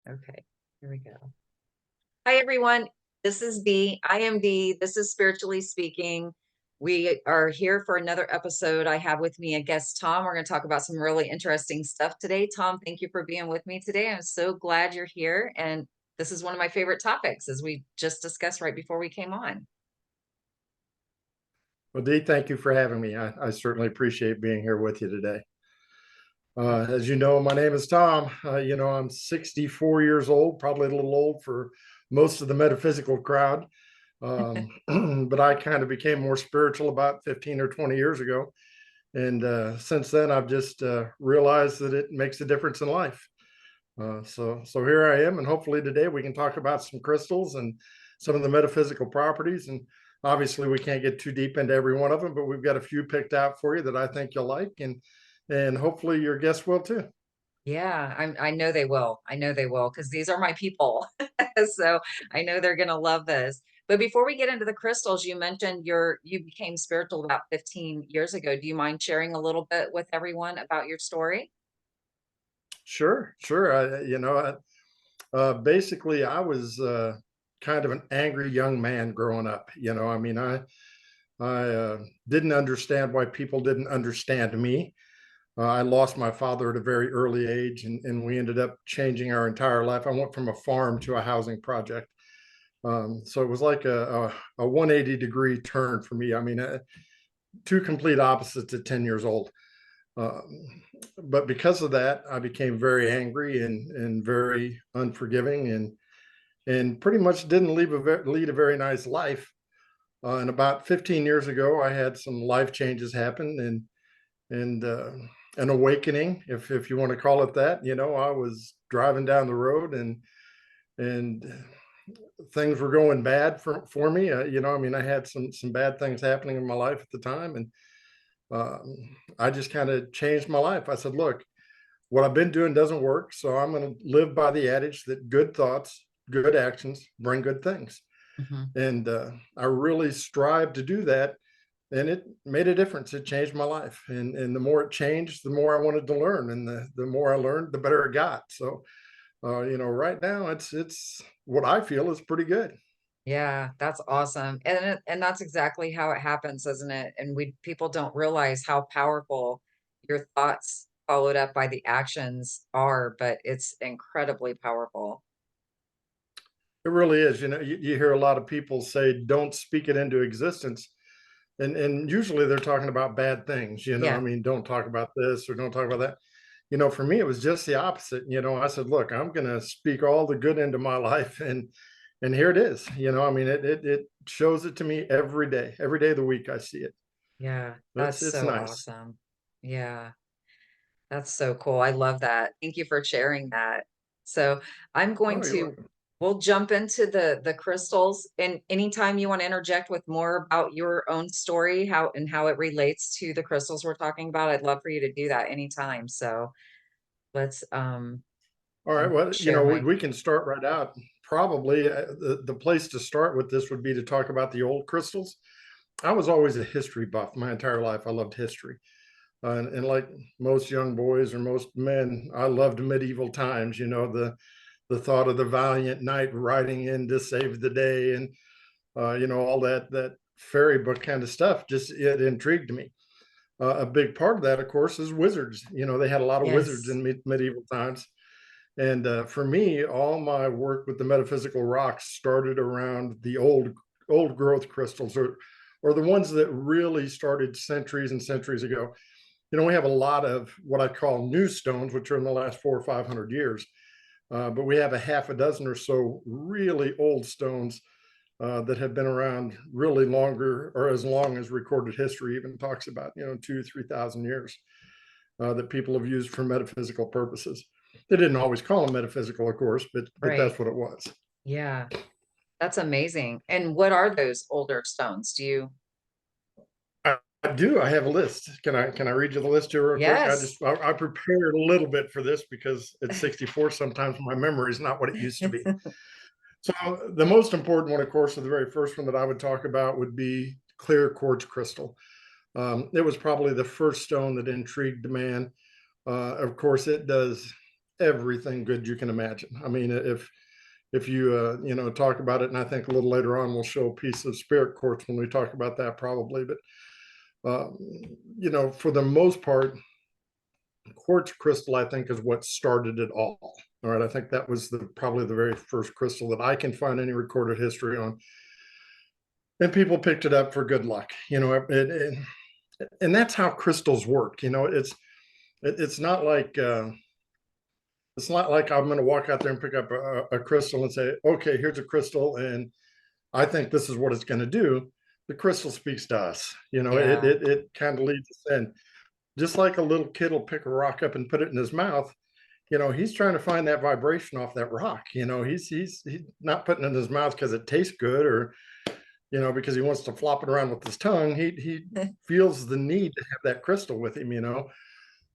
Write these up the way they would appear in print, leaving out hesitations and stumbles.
Okay, here we go. Hi, everyone. This is Dee. I am Dee. This is Spiritually Speaking. We are here for another episode. I have with me a guest, Tom. We're going to talk about some really interesting stuff today. Tom, thank you for being with me today. I'm so glad you're here. And this is one of my favorite topics, as we just discussed right before we came on. Well, Dee, thank you for having me. I certainly appreciate being here with you today. As you know, my name is Tom. I'm 64 years old, probably a little old for most of the metaphysical crowd. But I kind of became more spiritual about 15 or 20 years ago. And since then, I've just realized that it makes a difference in life. So here I am. And hopefully today we can talk about some crystals and some of the metaphysical properties. And obviously we can't get too deep into every one of them, but we've got a few picked out for you that I think you'll like. And hopefully your guests will too. Yeah, I know they will. I know they will because these are my people. So I know they're going to love this. But before we get into the crystals, you mentioned you became spiritual about 15 years ago. Do you mind sharing a little bit with everyone about your story? Sure. Basically, I was kind of an angry young man growing up. I didn't understand why people didn't understand me. I lost my father at a very early age, and we ended up changing our entire life. I went from a farm to a housing project. So it was like a 180-degree turn for me. Two complete opposites at 10 years old. But because of that, I became very angry and very unforgiving and pretty much didn't lead a very nice life. And about 15 years ago, I had some life changes happen and an awakening, if you want to call it that. I was driving down the road and things were going bad for me. I had some bad things happening in my life at the time, and I just kind of changed my life. I said, look, what I've been doing doesn't work, so I'm going to live by the adage that good thoughts, good actions bring good things. Mhm. And I really strive to do that, and it made a difference. It changed my life, and the more it changed, the more I wanted to learn, and the more I learned, the better it got. So right now it's what I feel is pretty good. Yeah, that's awesome. And that's exactly how it happens, isn't it? And we people don't realize how powerful your thoughts followed up by the actions are, but it's incredibly powerful. It really is. You hear a lot of people say, "Don't speak it into existence," and usually they're talking about bad things. Yeah. Don't talk about this or don't talk about that. For me, it was just the opposite. I said, look, I'm going to speak all the good into my life, and here it is. It shows it to me every day of the week. I see it. Yeah, that's It's so nice. awesome. Yeah, that's so cool. I love that. Thank you for sharing that. So I'm going Oh, you're to welcome. we'll jump into the crystals, and anytime you want to interject with more about your own story, how it relates to the crystals we're talking about, I'd love for you to do that anytime. So let's All right. Well, share my we can start right out. Probably the place to start with this would be to talk about the old crystals. I was always a history buff my entire life. I loved history. And like most young boys or most men, I loved medieval times, the thought of the valiant knight riding in to save the day and, all that fairy book kind of stuff. Just it intrigued me. A big part of that, of course, is wizards. They had a lot of wizards yes. in medieval times. And for me, all my work with the metaphysical rocks started around the old growth crystals, or the ones that really started centuries and centuries ago. We have a lot of what I call new stones, which are in the last 400 or 500 years, but we have a half a dozen or so really old stones that have been around really longer, or as long as recorded history even talks about, 2, 3 thousand years, that people have used for metaphysical purposes. They didn't always call them metaphysical, of course, but Right. that's what it was. Yeah, that's amazing. And what are those older stones? Do you? I do. I have a list. Can I read you the list here real quick? Yes. I prepared a little bit for this because at 64, sometimes my memory is not what it used to be. So the most important one, of course, the very first one that I would talk about would be clear quartz crystal. It was probably the first stone that intrigued man. Of course, it does everything good you can imagine. I mean, if you talk about it, and I think a little later on we'll show a piece of spirit quartz when we talk about that probably, but for the most part, quartz crystal I think is what started it all. All right, I think that was probably the very first crystal that I can find any recorded history on, and people picked it up for good luck. And that's how crystals work. It's not like I'm going to walk out there and pick up a crystal and say, okay, here's a crystal, and I think this is what it's going to do. The crystal speaks to us. Yeah. It kind of leads us in. Just like a little kid will pick a rock up and put it in his mouth, he's trying to find that vibration off that rock. He's not putting it in his mouth because it tastes good, or because he wants to flop it around with his tongue. He feels the need to have that crystal with him.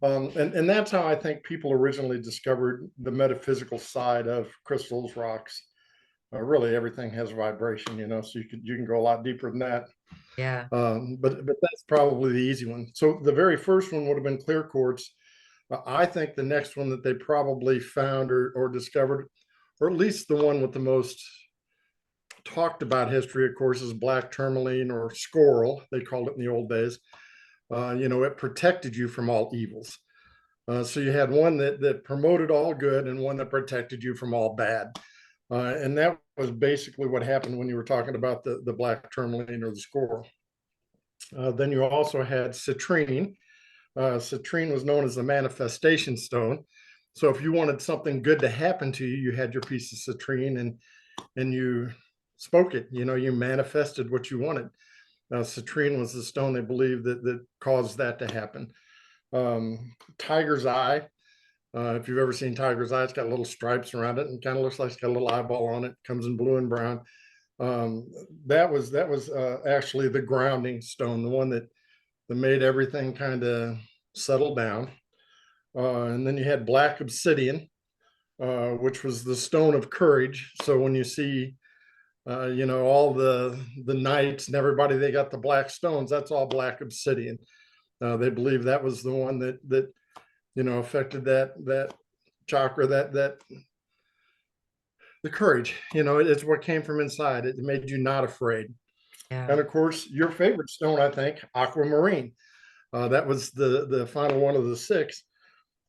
And that's how I think people originally discovered the metaphysical side of crystals, rocks. Really, everything has vibration, so you can go a lot deeper than that. Yeah. But that's probably the easy one. So the very first one would have been clear quartz. I think the next one that they probably found or discovered, or at least the one with the most talked about history, of course, is black tourmaline, or squirrel, they called it in the old days. It protected you from all evils. So you had one that promoted all good and one that protected you from all bad. And that was basically what happened when you were talking about the black tourmaline or the squirrel. Then you also had citrine. Citrine was known as the manifestation stone. So if you wanted something good to happen to you, you had your piece of citrine and you spoke it. You manifested what you wanted. Citrine was the stone they believed that caused that to happen. Tiger's eye. If you've ever seen tiger's eye, it's got little stripes around it and kind of looks like it's got a little eyeball on it. Comes in blue and brown. That was actually the grounding stone, the one that made everything kind of settle down. And then you had black obsidian, which was the stone of courage. So when you see all the knights and everybody, they got the black stones, that's all black obsidian. They believe that was the one that affected that chakra, that the courage. It's what came from inside. It made you not afraid. Yeah. And of course, your favorite stone, I think, aquamarine. That was the final one of the six.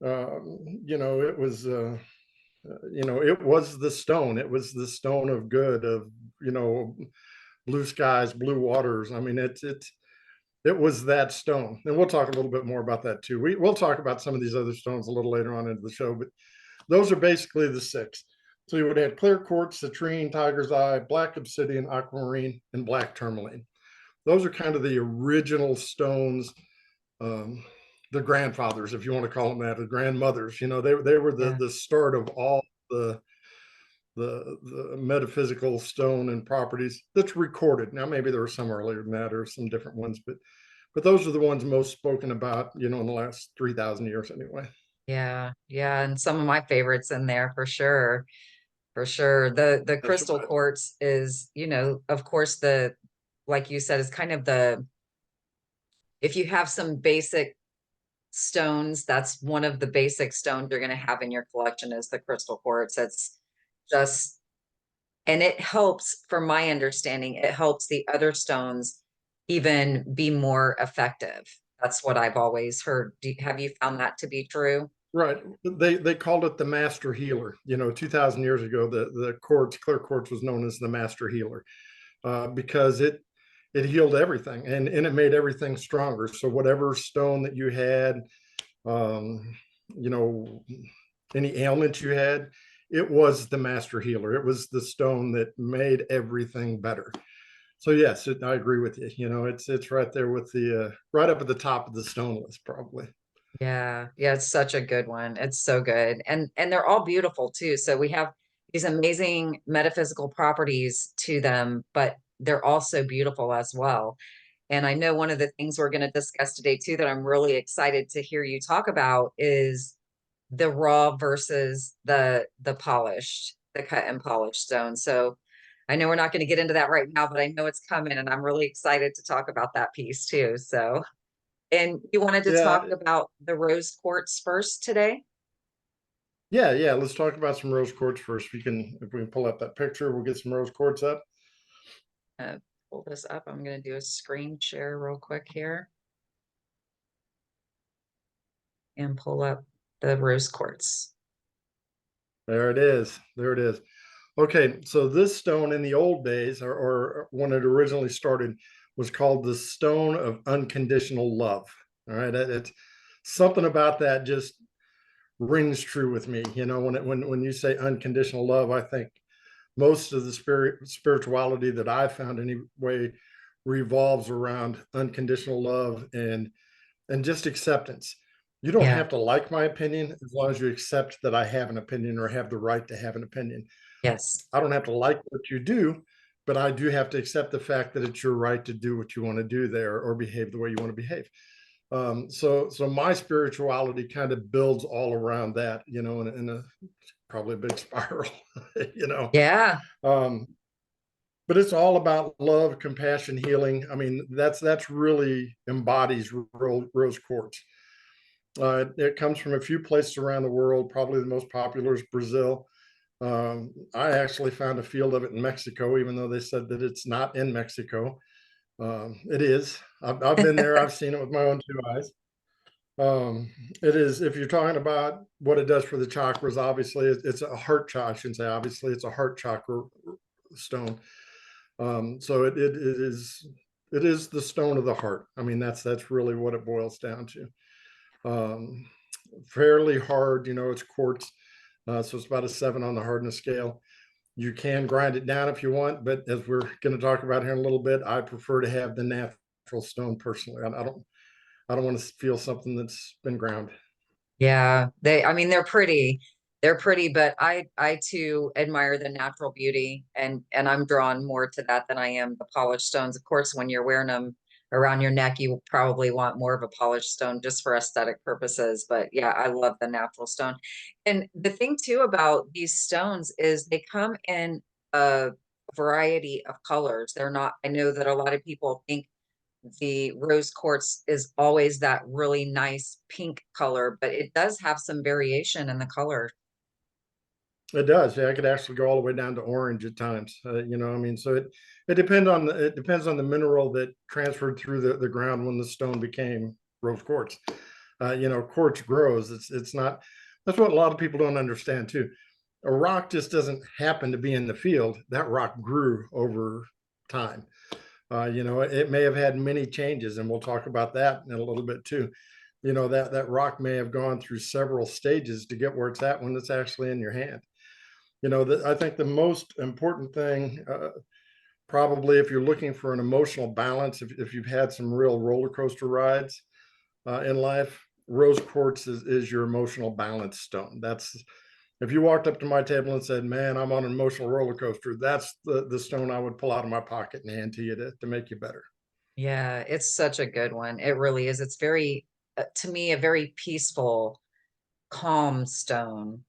It was it was the stone. It was the stone of good, of blue skies, blue waters. I mean, it was that stone. And we'll talk a little bit more about that too. We'll talk about some of these other stones a little later on into the show, but those are basically the six. So you would have clear quartz, citrine, tiger's eye, black obsidian, aquamarine, and black tourmaline. Those are kind of the original stones, the grandfathers, if you want to call them that, the grandmothers. They were the start of all the metaphysical stone and properties that's recorded. Now maybe there were some earlier than that or some different ones, but those are the ones most spoken about, in the last 3,000 years anyway. Yeah. Yeah. And some of my favorites in there for sure. For sure. The That's crystal right. quartz is, of course, like you said, is kind of if you have some basic stones, that's one of the basic stones you're going to have in your collection is the crystal quartz. It's just, and it helps, from my understanding, it helps the other stones even be more effective. That's what I've always heard. Have you found that to be true? Right. They called it the master healer. 2,000 years ago, the clear quartz was known as the master healer, because it healed everything, and it made everything stronger. So whatever stone that you had, um, you know, any ailment you had, it was the master healer. It was the stone that made everything better. So yes, I agree with you. It's right there with the right up at the top of the stone list, probably. Yeah, yeah, it's such a good one. It's so good. And they're all beautiful too. So we have these amazing metaphysical properties to them, but they're also beautiful as well. And I know one of the things we're going to discuss today too that I'm really excited to hear you talk about is the raw versus the polished, the cut and polished stone. So I know we're not going to get into that right now, but I know it's coming and I'm really excited to talk about that piece too. So and you wanted to talk Yeah, about the rose quartz first today? Yeah. Let's talk about some rose quartz first. If we can pull up that picture, we'll get some rose quartz up. Pull this up. I'm going to do a screen share real quick here and pull up the rose quartz. There it is. There it is. Okay, so this stone in the old days, or when it originally started, was called the stone of unconditional love. All right, it's something about that just rings true with me. You know, when you say unconditional love, I think most of the spirituality that I've found anyway revolves around unconditional love and just acceptance. You don't Yeah. have to like my opinion as long as you accept that I have an opinion or have the right to have an opinion. Yes. I don't have to like what you do, but I do have to accept the fact that it's your right to do what you want to do there or behave the way you want to behave. So my spirituality kind of builds all around that, you know, in a probably a big spiral, you know. Yeah. Um, but it's all about love, compassion, healing. I mean, that's really embodies rose quartz. It comes from a few places around the world. Probably the most popular is Brazil. I actually found a field of it in Mexico, even though they said that it's not in Mexico. It is. I've been there. I've seen it with my own two eyes. It is. If you're talking about what it does for the chakras, obviously it's a heart chakra. I shouldn't say obviously. It's a heart chakra stone. So it is the stone of the heart. I mean, that's really what it boils down to. Um, Fairly hard, you know. It's quartz, so it's about a 7 on the hardness scale. You can grind it down if you want, but as we're going to talk about here in a little bit, I prefer to have the natural stone personally. I don't want to feel something that's been ground. Yeah, I mean, they're pretty. They're pretty, but I too admire the natural beauty, and I'm drawn more to that than I am the polished stones. Of course, when you're wearing them around your neck, you probably want more of a polished stone just for aesthetic purposes. But yeah, I love the natural stone. And the thing too about these stones is they come in a variety of colors. They're not, I know that a lot of people think the rose quartz is always that really nice pink color, but it does have some variation in the color. It does. Yeah, I could actually go all the way down to orange at times. You know, I mean, so it depends on the mineral that transferred through the ground when the stone became rose quartz. You know, quartz grows. It's not. That's what a lot of people don't understand too. A rock just doesn't happen to be in the field. That rock grew over time. You know, it may have had many changes, and we'll talk about that in a little bit too. You know, that rock may have gone through several stages to get where it's at when it's actually in your hand. You know, I think the most important thing, probably if you're looking for an emotional balance, if you've had some real roller coaster rides in life, rose quartz is your emotional balance stone. That's if you walked up to my table and said, "Man, I'm on an emotional roller coaster," that's the stone I would pull out of my pocket and hand to you to make you better. Yeah, it's such a good one. It really is. It's very, to me, a very peaceful, calm stone.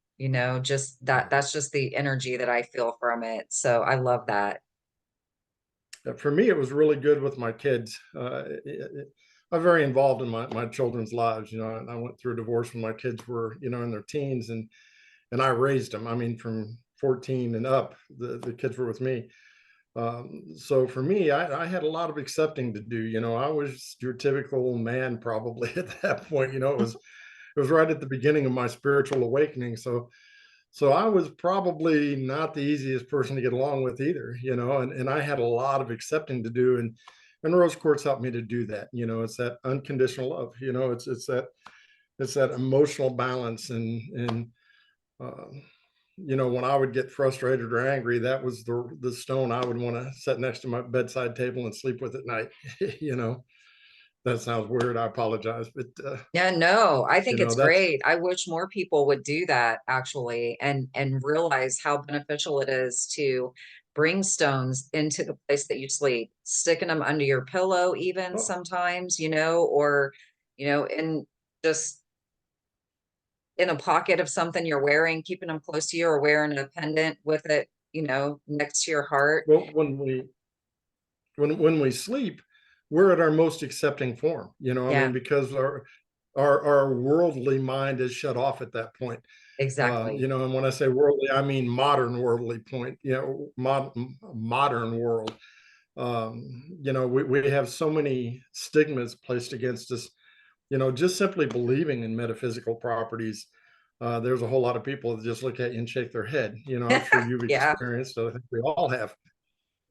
Just that's just the energy that I feel from it. So I love that. For me, it was really good with my kids. I'm very involved in my children's lives. You know, and I went through a divorce when my kids were, you know, in their teens, and I raised them. I mean, from 14 and up, the kids were with me. So for me, I had a lot of accepting to do. You know, I was your typical man probably at that point. You know, it was right at the beginning of my spiritual awakening. So I was probably not the easiest person to get along with either, you know, and I had a lot of accepting to do. And rose quartz helped me to do that. You know, it's that unconditional love, you know, it's that emotional balance. And uh, you know, when I would get frustrated or angry, that was the stone I would want to set next to my bedside table and sleep with at night. You know, that sounds weird. I apologize, but Yeah, no, I you think know, it's that's great. I wish more people would do that actually and realize how beneficial it is to bring stones into the place that you sleep, sticking them under your pillow even oh, sometimes, or in just in a pocket of something you're wearing, keeping them close to you or wearing a pendant with it, next to your heart. well, when we sleep, we're at our most accepting form. You know, I mean, Yeah. because our worldly mind is shut off at that point. Exactly. And when I say worldly, I mean modern worldly point, modern world. We have so many stigmas placed against us, just simply believing in metaphysical properties. There's a whole lot of people that just look at you and shake their head. I'm sure you've Yeah. experienced it. I think we all have.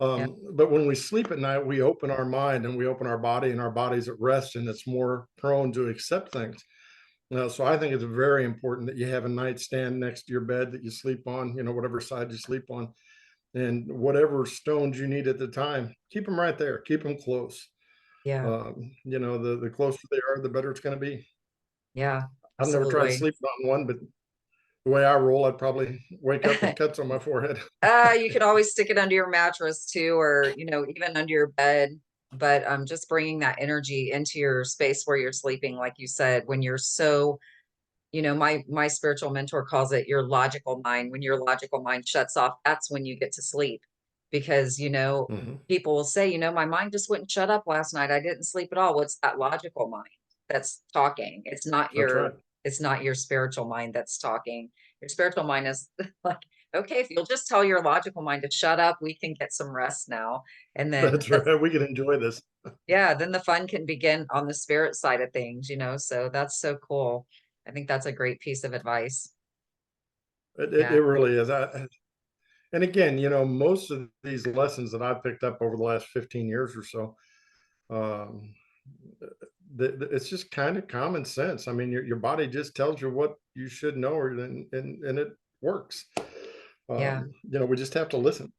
Yeah. But when we sleep at night, we open our mind and we open our body, and our body's at rest, and it's more prone to accept things. So I think it's very important that you have a nightstand next to your bed that you sleep on, whatever side you sleep on, and whatever stones you need at the time, keep them right there, keep them close. Yeah. The closer they are, the better it's going to be. Yeah. I've never tried Absolutely. sleeping on one, but the way I roll, I'd probably wake up with cuts on my forehead. You can always stick it under your mattress too, or even under your bed. But just bringing that energy into your space where you're sleeping, like you said, when you're so, my spiritual mentor calls it your logical mind. When your logical mind shuts off, that's when you get to sleep. Because Mhm. people will say, my mind just wouldn't shut up last night. I didn't sleep at all. What's that logical mind that's talking? That's right. It's not your spiritual mind that's talking. Your spiritual mind is like, okay, if you'll just tell your logical mind to shut up, we can get some rest now. And then That's right. We can enjoy this. yeah, then the fun can begin on the spirit side of things. So that's so cool. I think that's a great piece of advice. It Yeah. really is. And again, most of these lessons that I've picked up over the last 15 years or so, um, it's just kind of common sense. I mean, your body just tells you what you should know, and it works. Yeah. We just have to listen.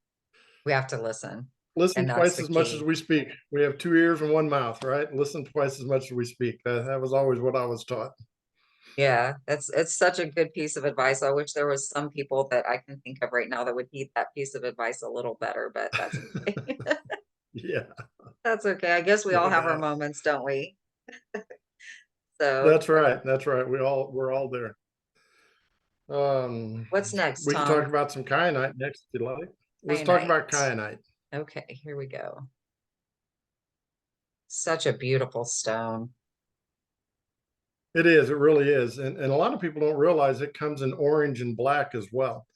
We have to listen. Listen And that's twice the as much as key. we speak. We have two ears and one mouth, right? Listen twice as much as we speak. That was always what I was taught. Yeah, it's such a good piece of advice. I wish there was some people that I can think of right now that would heed that piece of advice a little better, but that's okay. Yeah, That's okay. I guess we all no have our doubt. moments, don't we? So, That's right. That's right. We're all there. Um, what's next, we can talk Tom? about some kyanite next if you like. Let's talk about Kyanite. kyanite. Okay, here we go. Such a beautiful stone. It is. It really is. And a lot of people don't realize it comes in orange and black as well.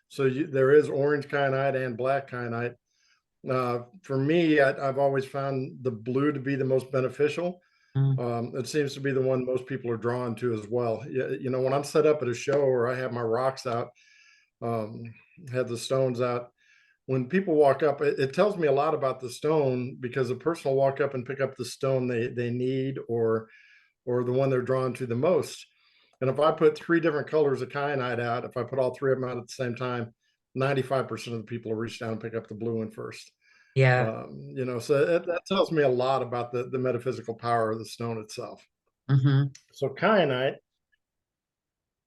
So there is orange kyanite and black kyanite. For me, I've always found the blue to be the most beneficial. Mm. It seems to be the one most people are drawn to as well. When I'm set up at a show or I have my rocks out, um, have the stones out, when people walk up, it tells me a lot about the stone because the person will walk up and pick up the stone they need or the one they're drawn to the most. And if I put three different colors of kyanite out, if I put all three of them out at the same time, 95% of the people will reach down and pick up the blue one first. Yeah. So that tells me a lot about the metaphysical power of the stone itself. Hmm. So kyanite,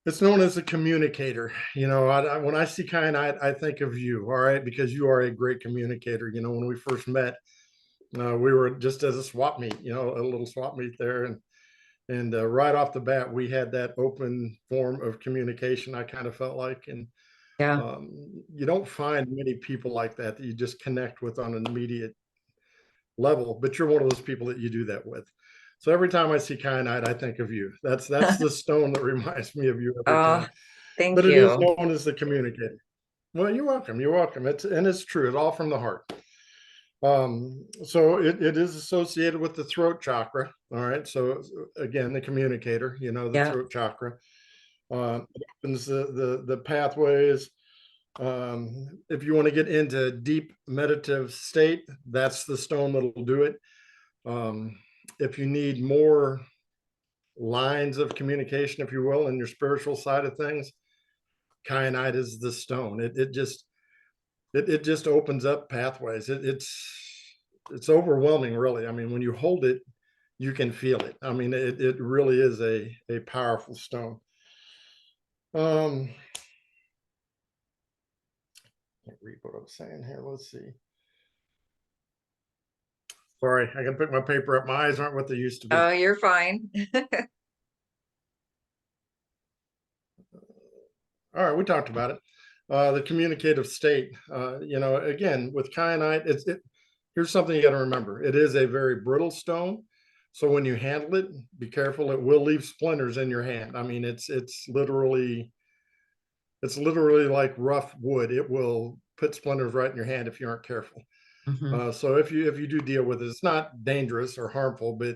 it's known as a communicator. When I see kyanite, I think of you, all right, because you are a great communicator. When we first met, we were just as a swap meet, a little swap meet there, and right off the bat, we had that open form of communication. I kind of felt like, and Yeah. you don't find many people like that you just connect with on an immediate level. But you're one of those people that you do that with. So every time I see kyanite, I think of you. That's the stone that reminds me of you every Oh, time. thank But it is you. known as the communicator. Well, you're welcome. You're welcome. It's true. It's all from the heart. So it is associated with the throat chakra. All right. So again, the communicator, the Yeah. throat chakra. It opens the pathways. If you want to get into a deep meditative state, that's the stone that'll do it. Um, if you need more lines of communication, if you will, in your spiritual side of things, kyanite is the stone. It just opens up pathways. It's overwhelming, really. I mean, when you hold it, you can feel it. I mean, it really is a powerful stone. Um, can't read what I'm saying here. Let's see. Sorry, I got to pick my paper up. My eyes aren't what they used to be. Oh, you're fine. All right, we talked about it. The communicative state. Again, with kyanite, here's something you got to remember. It is a very brittle stone. So when you handle it, be careful. It will leave splinters in your hand. I mean, it's literally It's literally like rough wood. It will put splinters right in your hand if you aren't careful. Hmm. So if you do deal with it, it's not dangerous or harmful, but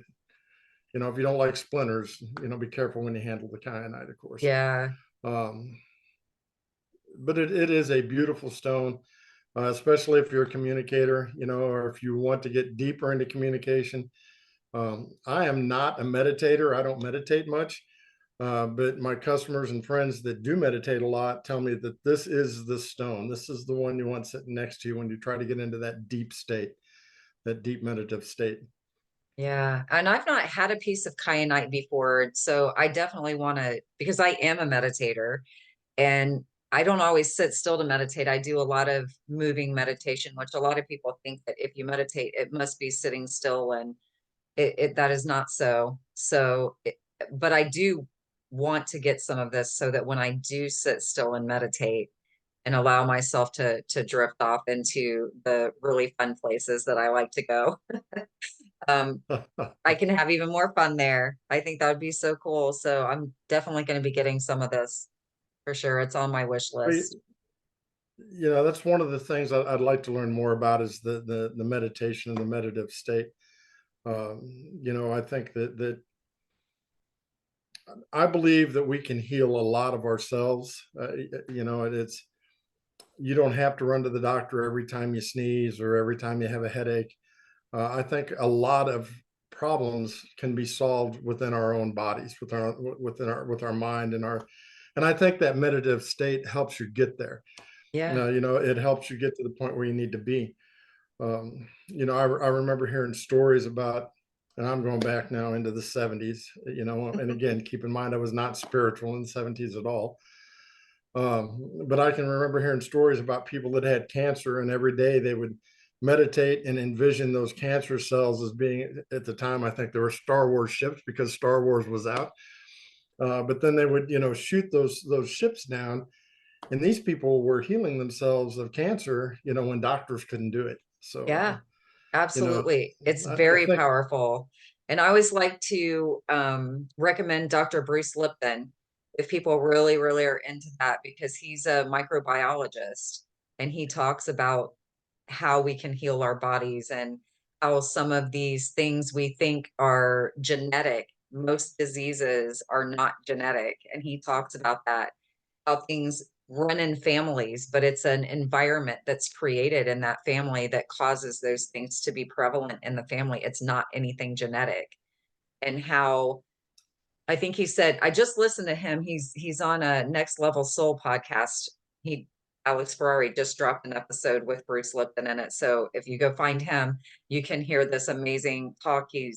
if you don't like splinters, be careful when you handle the kyanite, of course. Yeah. Um, but it is a beautiful stone, especially if you're a communicator, or if you want to get deeper into communication. I am not a meditator. I don't meditate much. But my customers and friends that do meditate a lot tell me that this is the stone. This is the one you want sitting next to you when you try to get into that deep state, that deep meditative state. Yeah. And I've not had a piece of kyanite before. So I definitely want to, because I am a meditator and I don't always sit still to meditate. I do a lot of moving meditation, which a lot of people think that if you meditate, it must be sitting still. And that is not so. But I do want to get some of this so that when I do sit still and meditate and allow myself to drift off into the really fun places that I like to go, I can have even more fun there. I think that would be so cool. So I'm definitely going to be getting some of this for sure. It's on my wish list. That's one of the things I'd like to learn more about is the meditation and the meditative state. I think that I believe that we can heal a lot of ourselves. It's you don't have to run to the doctor every time you sneeze or every time you have a headache. I think a lot of problems can be solved within our own bodies, with our mind and I think that meditative state helps you get there. Yeah. It helps you get to the point where you need to be. I remember hearing stories about, and I'm going back now into the 70s, and again, keep in mind, I was not spiritual in the 70s at all. But I can remember hearing stories about people that had cancer, and every day they would meditate and envision those cancer cells as being, at the time, I think there were Star Wars ships because Star Wars was out. But then they would, shoot those ships down, and these people were healing themselves of cancer, when doctors couldn't do it. So, Yeah. you know, Absolutely. It's I very think powerful. And I always like to recommend Dr. Bruce Lipton if people really, really are into that, because he's a microbiologist and he talks about how we can heal our bodies and how some of these things we think are genetic, most diseases are not genetic. And he talks about that, how things run in families, but it's an environment that's created in that family that causes those things to be prevalent in the family. It's not anything genetic. And how I think he said, I just listened to him. He's on a Next Level Soul podcast. He Alex Ferrari just dropped an episode with Bruce Lipton in it. So if you go find him, you can hear this amazing talk he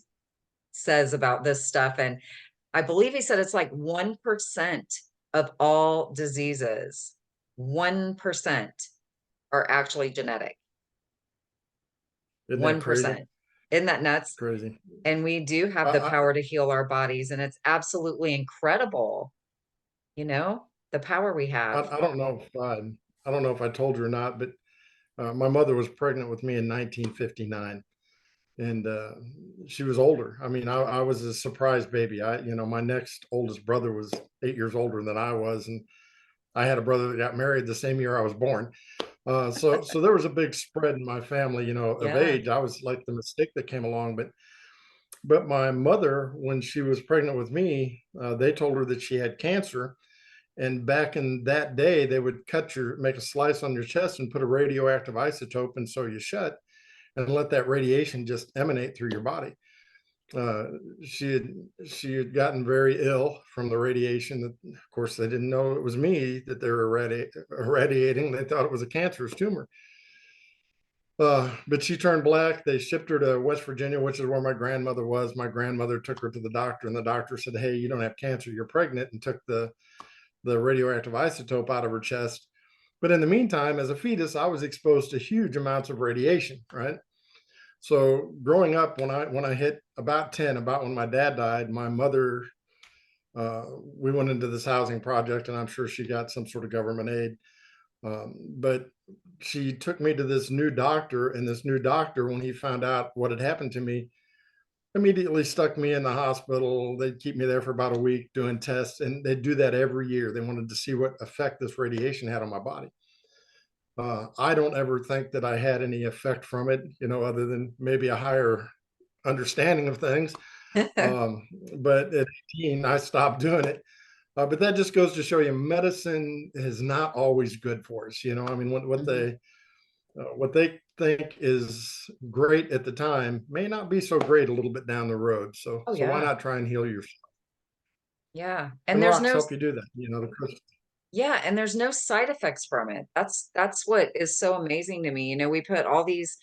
says about this stuff. And I believe he said it's like 1% of all diseases, 1% are actually genetic. isn't that crazy? 1%. Isn't that nuts? Crazy. And we do have the I, power to heal our bodies, and it's absolutely incredible, the power we I, have. I don't know if I don't know if I told you or not, but my mother was pregnant with me in 1959, and she was older. I mean, I was a surprise baby. My next oldest brother was 8 years older than I was, and I had a brother that got married the same year I was born. So there was a big spread in my family, of Yeah. age. I was like the mistake that came along, but my mother, when she was pregnant with me, they told her that she had cancer. And back in that day, they would make a slice on your chest and put a radioactive isotope and sew you shut and let that radiation just emanate through your body. Uh, she had she had gotten very ill from the radiation. That, of course, they didn't know it was me that they were irradiating. They thought it was a cancerous tumor. But she turned black. They shipped her to West Virginia, which is where my grandmother was. My grandmother took her to the doctor, and the doctor said, "Hey, you don't have cancer. You're pregnant," and took the radioactive isotope out of her chest. But in the meantime, as a fetus, I was exposed to huge amounts of radiation, right? So growing up, when I hit about 10, about when my dad died, my mother, we went into this housing project, and I'm sure she got some sort of government aid. But she took me to this new doctor, and this new doctor, when he found out what had happened to me, immediately stuck me in the hospital. They'd keep me there for about a week doing tests, and they do that every year. They wanted to see what effect this radiation had on my body. I don't ever think that I had any effect from it, other than maybe a higher understanding of things. Um, but at 18, I stopped doing it. But that just goes to show you, medicine is not always good for us. I mean, Mhm. what they think is great at the time may not be so great a little bit down the road. So Oh why yeah. not try and heal yourself? Yeah. And And there's rocks no help you do that. The crystal. yeah, and there's no side effects from it. That's what is so amazing to me. We put all these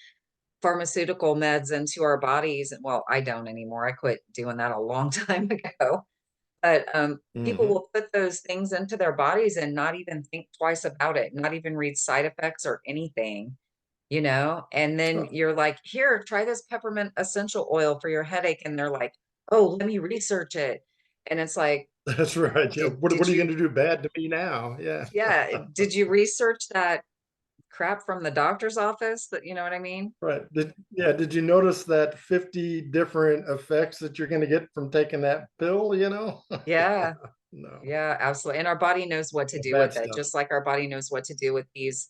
pharmaceutical meds into our bodies. And well, I don't anymore. I quit doing that a long time ago. But people Hmm. will put those things into their bodies and not even think twice about it, not even read side effects or anything. And then you're like, here, try this peppermint essential oil for your headache. And they're like, oh, let me research it. And it's like, That's right. Yeah. What did are you you, going to do bad to me now? Yeah. yeah, did you research that crap from the doctor's office? That, you know what I mean? Right. Did you notice that 50 different effects that you're going to get from taking that pill? Yeah. Yeah. No. Yeah, absolutely. And our body knows what to The do with bad it, stuff. just like our body knows what to do with these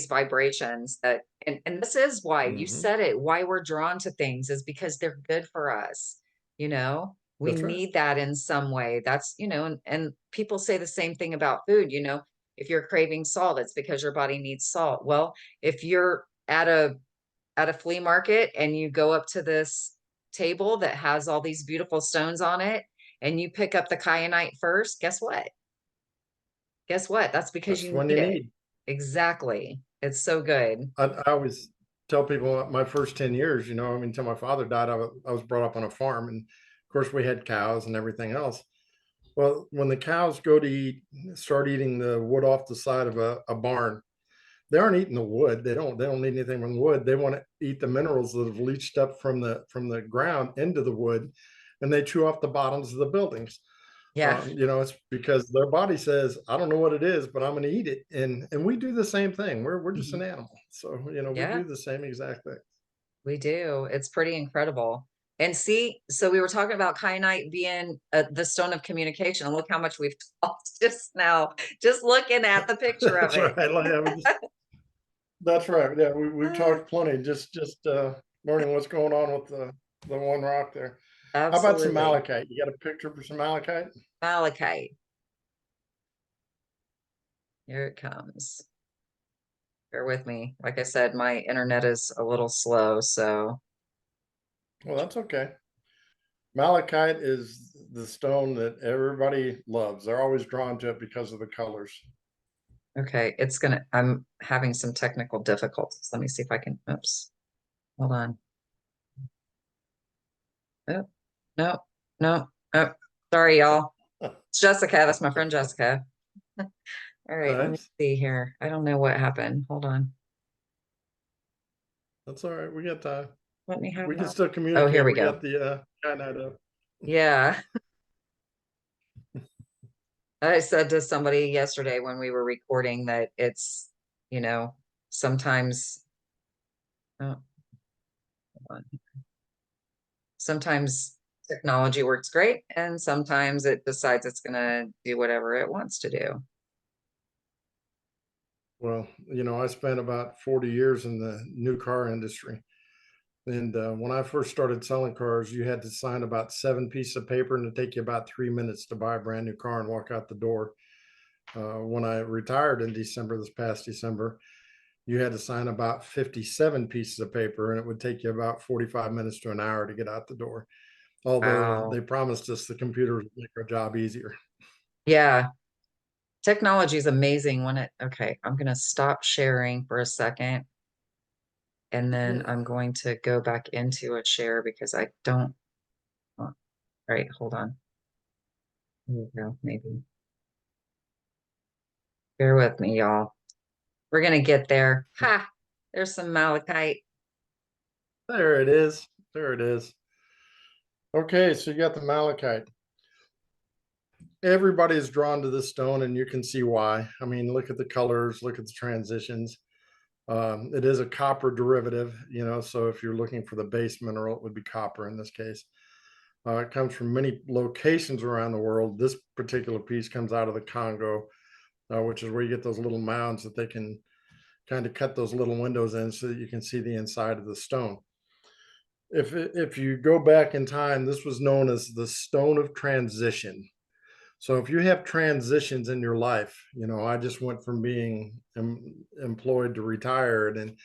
vibrations that and this is why you Hmm. said it, why we're drawn to things is because they're good for us, you know? We That's right. need that in some way. And people say the same thing about food. If you're craving salt, it's because your body needs salt. Well, if you're at a flea market and you go up to this table that has all these beautiful stones on it and you pick up the kyanite first, guess what? Guess what? That's because That's you the one need you it. need. Exactly. It's so good. I always tell people my first 10 years, I mean, until my father died, I was brought up on a farm. And of course, we had cows and everything else. Well, when the cows go to start eating the wood off the side of a barn, they aren't eating the wood. They don't need anything from the wood. They want to eat the minerals that have leached up from the ground into the wood, and they chew off the bottoms of the buildings. Yeah. It's because their body says, I don't know what it is, but I'm going to eat it. And we do the same thing. We're just Mhm. an animal. So, we Yeah, do the same exact thing. we do. It's pretty incredible. And see, so we were talking about kyanite being the stone of communication. And look how much we've talked just now, just looking at the picture of That's it. right. That's right. Yeah, we've talked plenty. Just learning what's going on with the one rock there. How about some Absolutely. malachite? You got a picture for some malachite? Malachite. Here it comes. Bear with me. Like I said, my internet is a little slow, so Well, that's okay. Malachite is the stone that everybody loves. They're always drawn to it because of the colors. okay, I'm having some technical difficulties. Let me see if I can, oops, hold on. Oh, no, no, oh, sorry, y'all. It's Jessica. That's my friend Jessica. All right, let me Nice. see here. I don't know what happened. Hold on. That's all right. We got time. Let me have We can my, still oh, here communicate. we We go. got the kyanite up. Yeah. I said to somebody yesterday when we were recording that it's, you know, sometimes, oh, hold on. Sometimes technology works great and sometimes it decides it's going to do whatever it wants to do. Well, I spent about 40 years in the new car industry. And when I first started selling cars, you had to sign about 7 pieces of paper, and it'd take you about 3 minutes to buy a brand new car and walk out the door. When I retired in December, this past December, you had to sign about 57 pieces of paper, and it would take you about 45 minutes to an hour to get out the door. Although Wow. they promised us the computer would make our job easier. Yeah. Technology is amazing okay, I'm going to stop sharing for a second and then Yeah. I'm going to go back into a share because I don't, all right, hold on. Here we go, maybe. Bear with me, y'all. We're going to get there. Ha! There's some malachite. There it is. There it is. Okay, so you got the malachite. Everybody is drawn to this stone, and you can see why. I mean, look at the colors, look at the transitions. It is a copper derivative, so if you're looking for the base mineral, it would be copper in this case. It comes from many locations around the world. This particular piece comes out of the Congo, which is where you get those little mounds that they can kind of cut those little windows in so that you can see the inside of the stone. If you go back in time, this was known as the stone of transition. So if you have transitions in your life, I just went from being employed to retired, and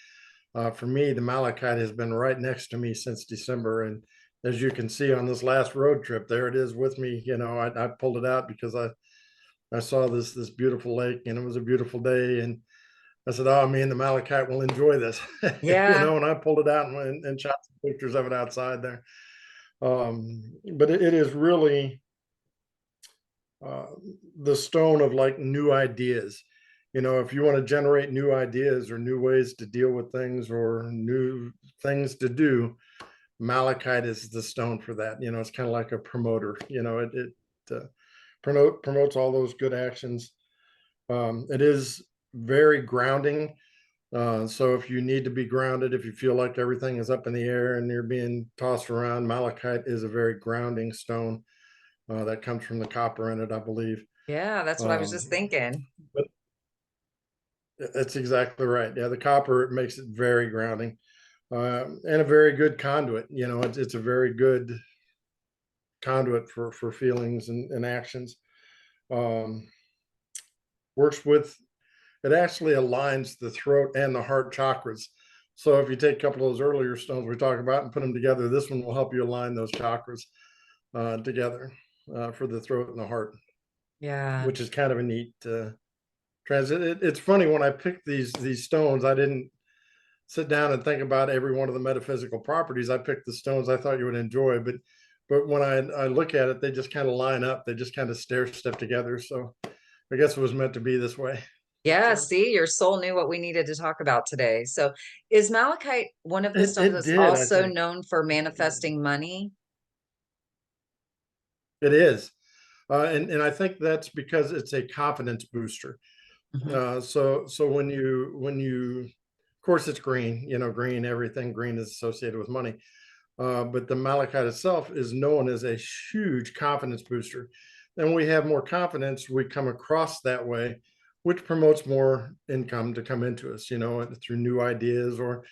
for me, the malachite has been right next to me since December. And as you can see on this last road trip, there it is with me. I pulled it out because I saw this beautiful lake, and it was a beautiful day, and I said, "Oh, me and the malachite will enjoy this," Yeah. and I pulled it out and shot some pictures of it outside there. But it is really uh, the stone of like new ideas. If you want to generate new ideas or new ways to deal with things or new things to do, malachite is the stone for that. It's kind of like a promoter. It promotes all those good actions. It is very grounding. So if you need to be grounded, if you feel like everything is up in the air and you're being tossed around, malachite is a very grounding stone that comes from the copper in it, I believe. Yeah, that's what I was Um, just thinking. but that's exactly right. Yeah, the copper makes it very grounding and a very good conduit. It's a very good conduit for feelings and actions. Um, works with It actually aligns the throat and the heart chakras. So if you take a couple of those earlier stones we talked about and put them together, this one will help you align those chakras together for the throat and the heart, Yeah. which is kind of a neat transit. It's funny, when I picked these stones, I didn't sit down and think about every one of the metaphysical properties. I picked the stones I thought you would enjoy, but when I look at it, they just kind of line up. They just kind of stair step together. So I guess it was meant to be this way. Yeah, So see, your soul knew what we needed to talk about today. So, is malachite one of the stones it that's did, I also think. known for manifesting money? It is. And I think that's because it's a confidence booster. Mhm. So of course, it's green. Green, everything green is associated with money. But the malachite itself is known as a huge confidence booster. And when we have more confidence, we come across that way, which promotes more income to come into us, through new ideas or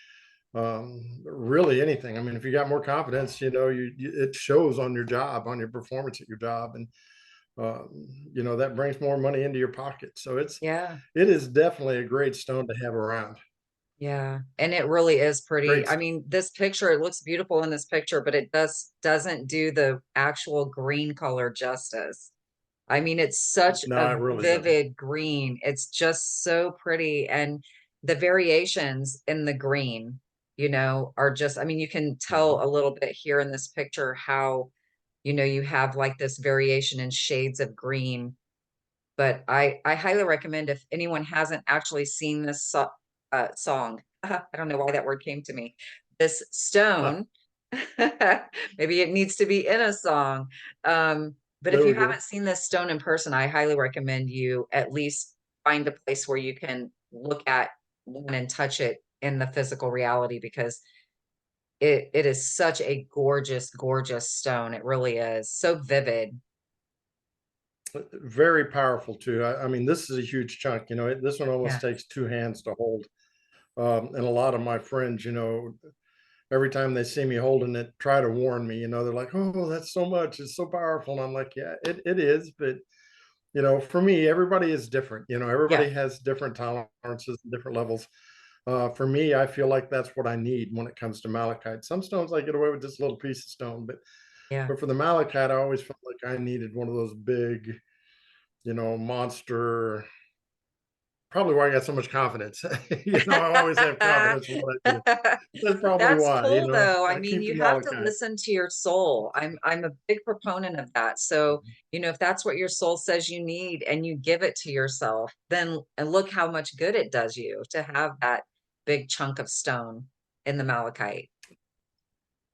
really anything. I mean, if you got more confidence, it shows on your job, on your performance at your job, and that brings more money into your pocket. So Yeah. it is definitely a great stone to have around. Yeah. And it really is pretty. Great I stone. mean, this picture, it looks beautiful in this picture, but it doesn't do the actual green color justice. I mean, it's such a No, it really doesn't. vivid green. It's just so pretty. And the variations in the green, are just, I mean, you can Mhm. tell a little bit here in this picture how, you have like this variation in shades of green. But I highly recommend, if anyone hasn't actually seen this song, I don't know why that word came to me, this Ah, stone, maybe it needs to be in a song. But if there you we go. haven't seen this stone in person, I highly recommend you at least find a place where you can look at one and touch it in the physical reality, because it is such a gorgeous, gorgeous stone. It really is so vivid. Very powerful too. I mean, this is a huge chunk. This one almost Yeah. takes two hands to hold. And a lot of my friends, every time they see me holding it, try to warn me. They're like, "Oh, that's so much. It's so powerful." And I'm like, "Yeah, it is." But for me, everybody is different. Yeah. Everybody has different tolerances and different levels. For me, I feel like that's what I need when it comes to malachite. Some stones I get away with just a little piece of stone, but Yeah. for the malachite, I always felt like I needed one of those big, monster. Probably why I got so much confidence. I always have confidence in what I do. That's probably That's why. cool though. I I mean, keep the you have to malachite. listen to your soul. I'm a big proponent of that. So, if that's what your soul says you need and you give it to yourself, then and look how much good it does you to have that big chunk of stone in the malachite.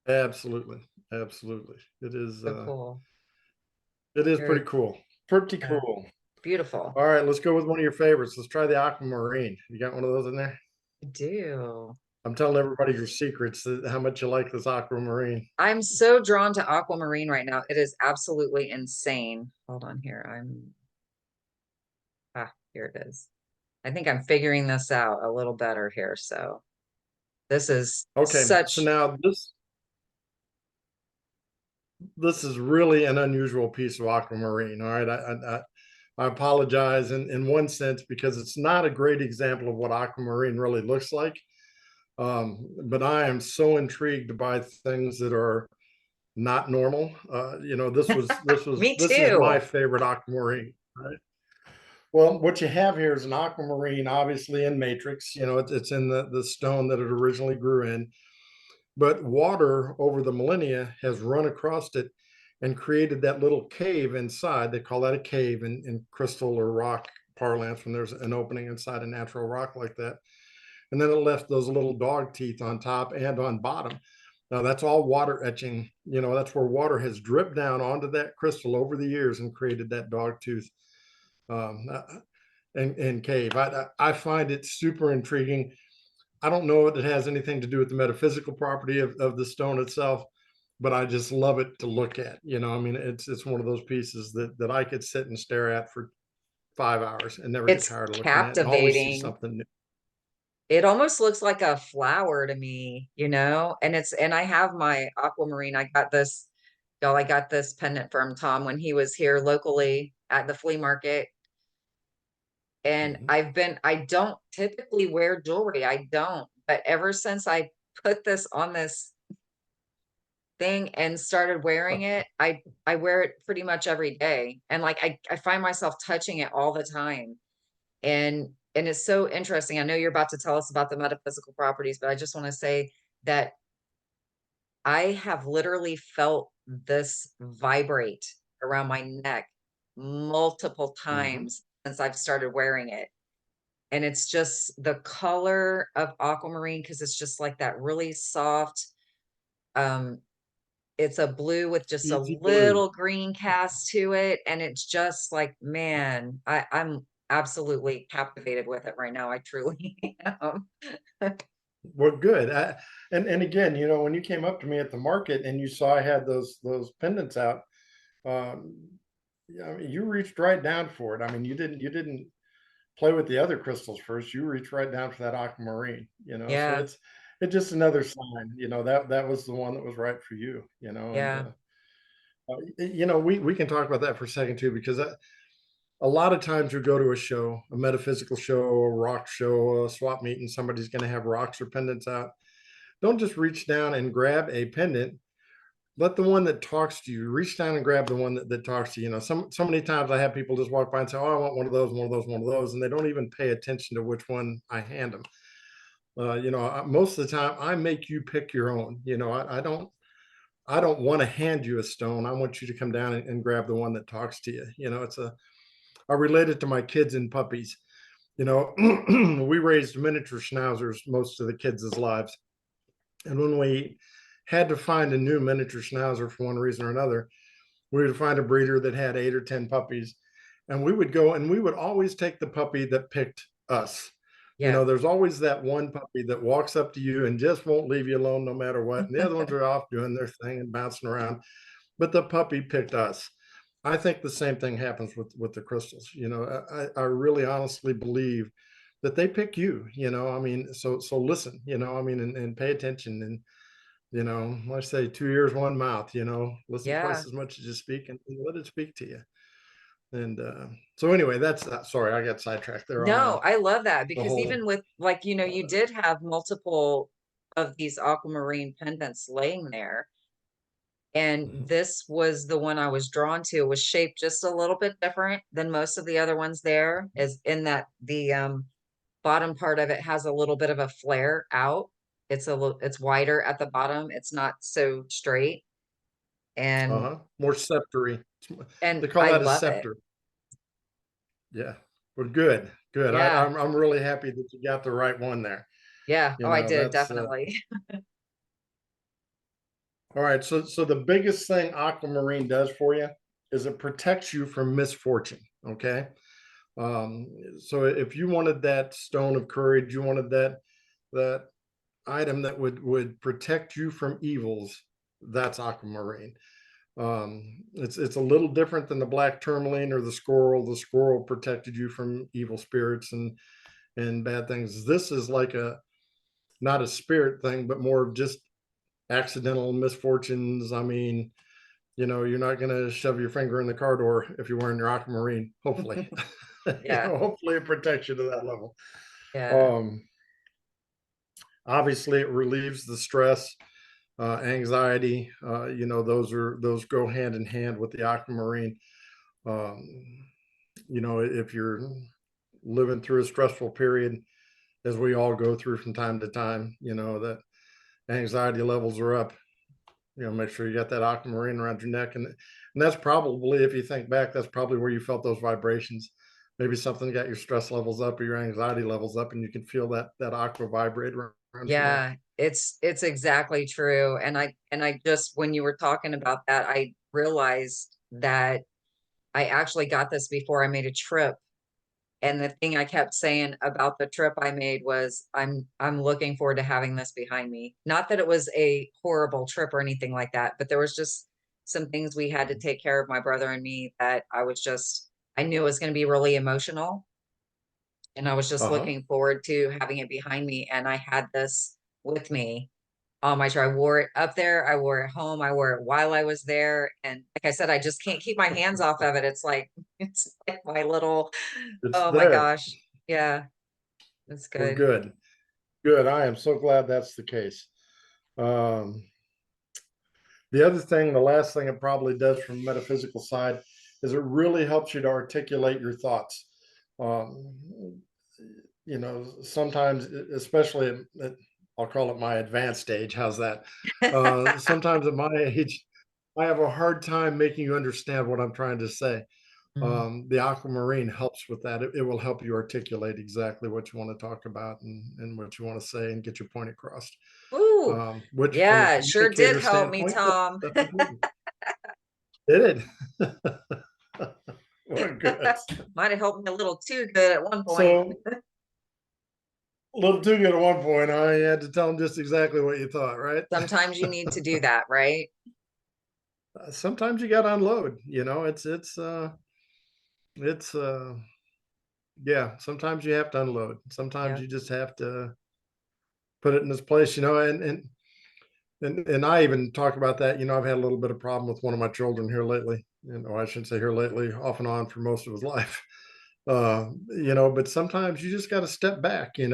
Absolutely, absolutely. So cool. It is Very pretty cool. Pretty yeah, cool. beautiful. All right, let's go with one of your favorites. Let's try the aquamarine. You got one of those in there? I do. I'm telling everybody your secrets, how much you like this aquamarine. I'm so drawn to aquamarine right now. It is absolutely insane. Hold on here. Here it is. I think I'm figuring this out a little better here. So this is Okay, so such, now this is really an unusual piece of aquamarine. All right, I apologize in one sense because it's not a great example of what aquamarine really looks like. But I am so intrigued by things that are not normal. me This is too. my favorite aquamarine. Right? Well, what you have here is an aquamarine, obviously in matrix. It's in the stone that it originally grew in, but water over the millennia has run across it and created that little cave inside. They call that a cave in crystal or rock parlance when there's an opening inside a natural rock like that. And then it left those little dog teeth on top and on bottom. Now that's all water etching. That's where water has dripped down onto that crystal over the years and created that dog tooth um, uh, and cave. I find it super intriguing. I don't know if it has anything to do with the metaphysical property of the stone itself, but I just love it to look at. I mean, it's one of those pieces that I could sit and stare at for 5 hours and never get It's tired of looking at, and always see captivating. something new. It almost looks like a flower to me, and I have my aquamarine. I got this pendant from Tom when he was here locally at the flea market. And Mhm. I don't typically wear jewelry. I don't, but ever since I put this on this thing and started wearing it, I wear it pretty much every day. And like I find myself touching it all the time. And it's so interesting. I know you're about to tell us about the metaphysical properties, but I just want to say that I have literally felt this vibrate around my neck multiple Mhm. times since I've started wearing it. And it's just the color of aquamarine because it's just like that really soft, um, it's a blue with just a Easy blue. little green cast to it, and it's just like, man, I'm absolutely captivated with it right now. I truly am. Well, good. And again, when you came up to me at the market and you saw I had those pendants out, um, yeah, I mean, you reached right down for it. I mean, you didn't play with the other crystals first. You reached right down for that aquamarine. So Yeah, it's just another sign. That was the one that was right for you. And yeah, we can talk about that for a second too, because a lot of times you go to a show, a metaphysical show, a rock show, a swap meet, and somebody's going to have rocks or pendants out. Don't just reach down and grab a pendant. Let the one that talks to you reach down and grab the one that talks to you. So many times I have people just walk by and say, "Oh, I want one of those, one of those, one of those," and they don't even pay attention to which one I hand them. Most of the time I make you pick your own. I don't want to hand you a stone. I want you to come down and grab the one that talks to you. I relate it to my kids and puppies. We raised miniature schnauzers most of the kids' lives. And when we had to find a new miniature schnauzer for one reason or another, we would find a breeder that had 8 or 10 puppies. And we would go and we would always take the puppy that picked us. yeah, There's always that one puppy that walks up to you and just won't leave you alone no matter what. And the other ones are off doing their thing and bouncing around. But the puppy picked us. I think the same thing happens with the crystals. I really honestly believe that they pick you. I mean, so listen. I mean, and pay attention. And I say 2 ears, one mouth. Listen yeah. twice as much as you speak, and let it speak to you. And so anyway, that's sorry, I got sidetracked there on No, I love that the because whole. even with like, you Uh, did have multiple of these aquamarine pendants laying there. And mhm. this was the one I was drawn to. It was shaped just a little bit different than most of the other ones there, is in that the bottom part of it has a little bit of a flare out. It's wider at the bottom. It's not so straight. And Uh-huh. More sceptery. and They call I that a love it. scepter. Yeah. Well, good, good. Yeah. I'm really happy that you got the right one there. Yeah. Oh, I did That's definitely. all right. So the biggest thing aquamarine does for you is it protects you from misfortune. Okay. So if you wanted that stone of courage, you wanted that item that would protect you from evils, that's aquamarine. It's a little different than the black tourmaline or the squirrel. The squirrel protected you from evil spirits and bad things. This is like a not a spirit thing, but more of just accidental misfortunes. I mean, you're not going to shove your finger in the car door if you're wearing your aquamarine, hopefully. Yeah. Hopefully it protects you to that level. Yeah. Um, Obviously, it relieves the stress, anxiety. Those go hand in hand with the aquamarine. Um, if you're living through a stressful period, as we all go through from time to time, that anxiety levels are up. Make sure you got that aquamarine around your neck, and that's probably, if you think back, that's probably where you felt those vibrations. Maybe something got your stress levels up or your anxiety levels up, and you can feel that aqua vibrate around your neck. Yeah, it's exactly true. And I just when you were talking about that, I realized that I actually got this before I made a trip. And the thing I kept saying about the trip I made was I'm looking forward to having this behind me. Not that it was a horrible trip or anything like that, but there was just some things we had to take care of, my brother and me, that I knew it was going to be really emotional. And I was just Uh-huh. looking forward to having it behind me. And I had this with me on my tour. I wore it up there, I wore it home, I wore it while I was there. And like I said, I just can't keep my hands off of it. It's like it's like my little, It's oh my there. gosh. Yeah, it's Well, good. good. Good. I am so glad that's the case. Um, the last thing it probably does from the metaphysical side is it really helps you to articulate your thoughts. Um, Sometimes, especially I'll call it my advanced age. How's that? Sometimes at my age, I have a hard time making you understand what I'm trying to say. Mm. The aquamarine helps with that. It will help you articulate exactly what you want to talk about and what you want to say and get your point across. Ooh, Which from a yeah, it sure did communicator help me, standpoint, that, Tom. that's important. It did. Well, good. Might have helped me a little too good at one point. So a little too good at one point. I had to tell them just exactly what you thought, right? Sometimes you need to do that, right? Sometimes you got to unload. It's yeah. Sometimes you have to unload. Sometimes Yeah. you just have to put it in its place. And I even talk about that. I've had a little bit of problem with one of my children here lately. I shouldn't say here lately, off and on for most of his life. But sometimes you just got to step back, and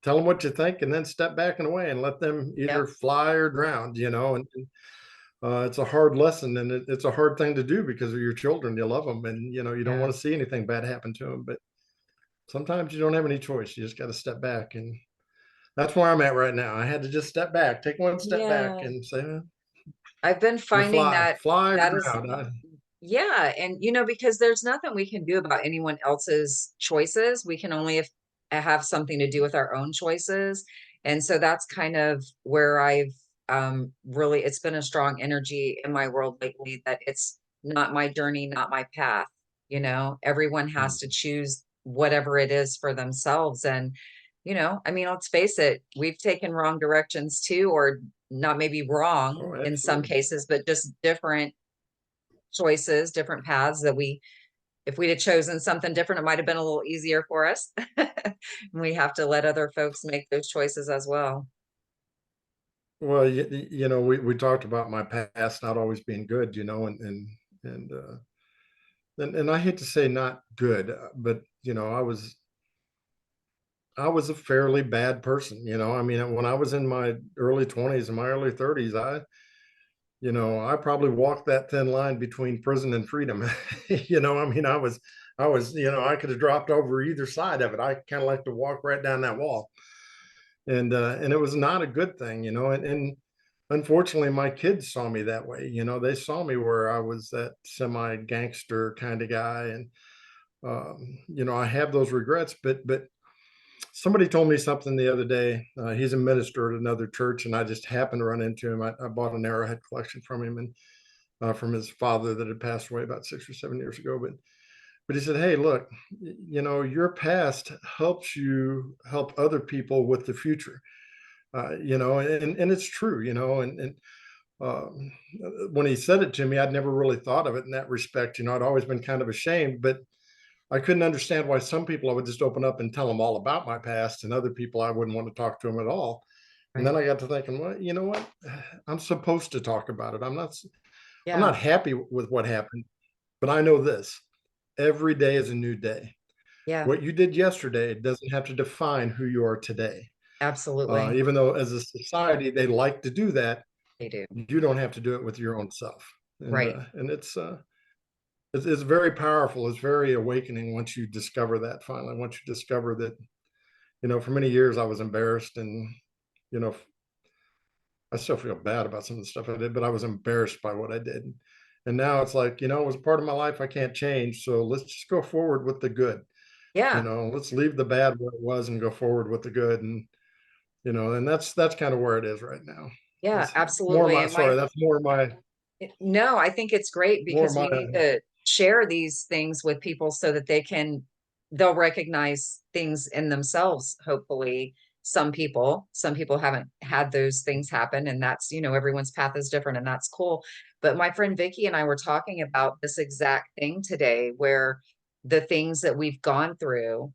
tell them what you think, and then step back and away and let them either Yep. fly or drown. It's a hard lesson, and it's a hard thing to do because of your children. You love them, and you don't Yeah. want to see anything bad happen to them. But sometimes you don't have any choice. You just got to step back, and that's where I'm at right now. I had to just step back, take one step back, Yeah. and say, I've been "You finding fly, that fly or that is drown." yeah, and because there's nothing we can do about anyone else's choices. We can only have something to do with our own choices. And so that's kind of where I've really it's been a strong energy in my world lately that it's not my journey, not my path. Everyone has to choose whatever it is for themselves. And I mean, let's face it, we've taken wrong directions too, or not maybe wrong Oh, in some absolutely. cases, but just different choices, different paths that if we'd have chosen something different, it might have been a little easier for us. We have to let other folks make those choices as well. Well, we talked about my past not always being good, and and I hate to say not good, but I was a fairly bad person. I mean, when I was in my early 20s and my early 30s, I probably walked that thin line between prison and freedom. I mean, I could have dropped over either side of it. I kind of like to walk right down that wall, and it was not a good thing, and unfortunately, my kids saw me that way. They saw me where I was that semi gangster kind of guy, and I have those regrets, but somebody told me something the other day. He's a minister at another church, and I just happened to run into him. I bought an arrowhead collection from him and from his father that had passed away about 6 or 7 years ago. But he said, hey, look, your past helps you help other people with the future. And it's true, and um, when he said it to me, I'd never really thought of it in that respect. I'd always been kind of ashamed, but I couldn't understand why some people I would just open up and tell them all about my past, and other people I wouldn't want to talk to them at all. And then Right. I got to thinking, well, you know what? I'm supposed to talk about it. I'm Yeah. not happy with what happened, but I know this: every day is a new day. Yeah. What you did yesterday doesn't have to define who you are today. Absolutely. Even though, as a society, they like to do that, They do. you don't have to do it with your own self. And Right. uh, and it's very powerful. It's very awakening once you discover that. Finally, once you discover that, for many years I was embarrassed, and you know, I still feel bad about some of the stuff I did, but I was embarrassed by what I did. And now it's like, it was part of my life I can't change. So let's just go forward with the good. Yeah. Let's leave the bad where it was and go forward with the good. And that's kind of where it is right now. Yeah, It's more of absolutely. my And my, sorry, that's no, I think it's great more of because my we need to share these things with people so that they'll recognize things in themselves. Hopefully, some people haven't had those things happen, and that's, everyone's path is different, and that's cool. But my friend Vicky and I were talking about this exact thing today, where the things that we've gone through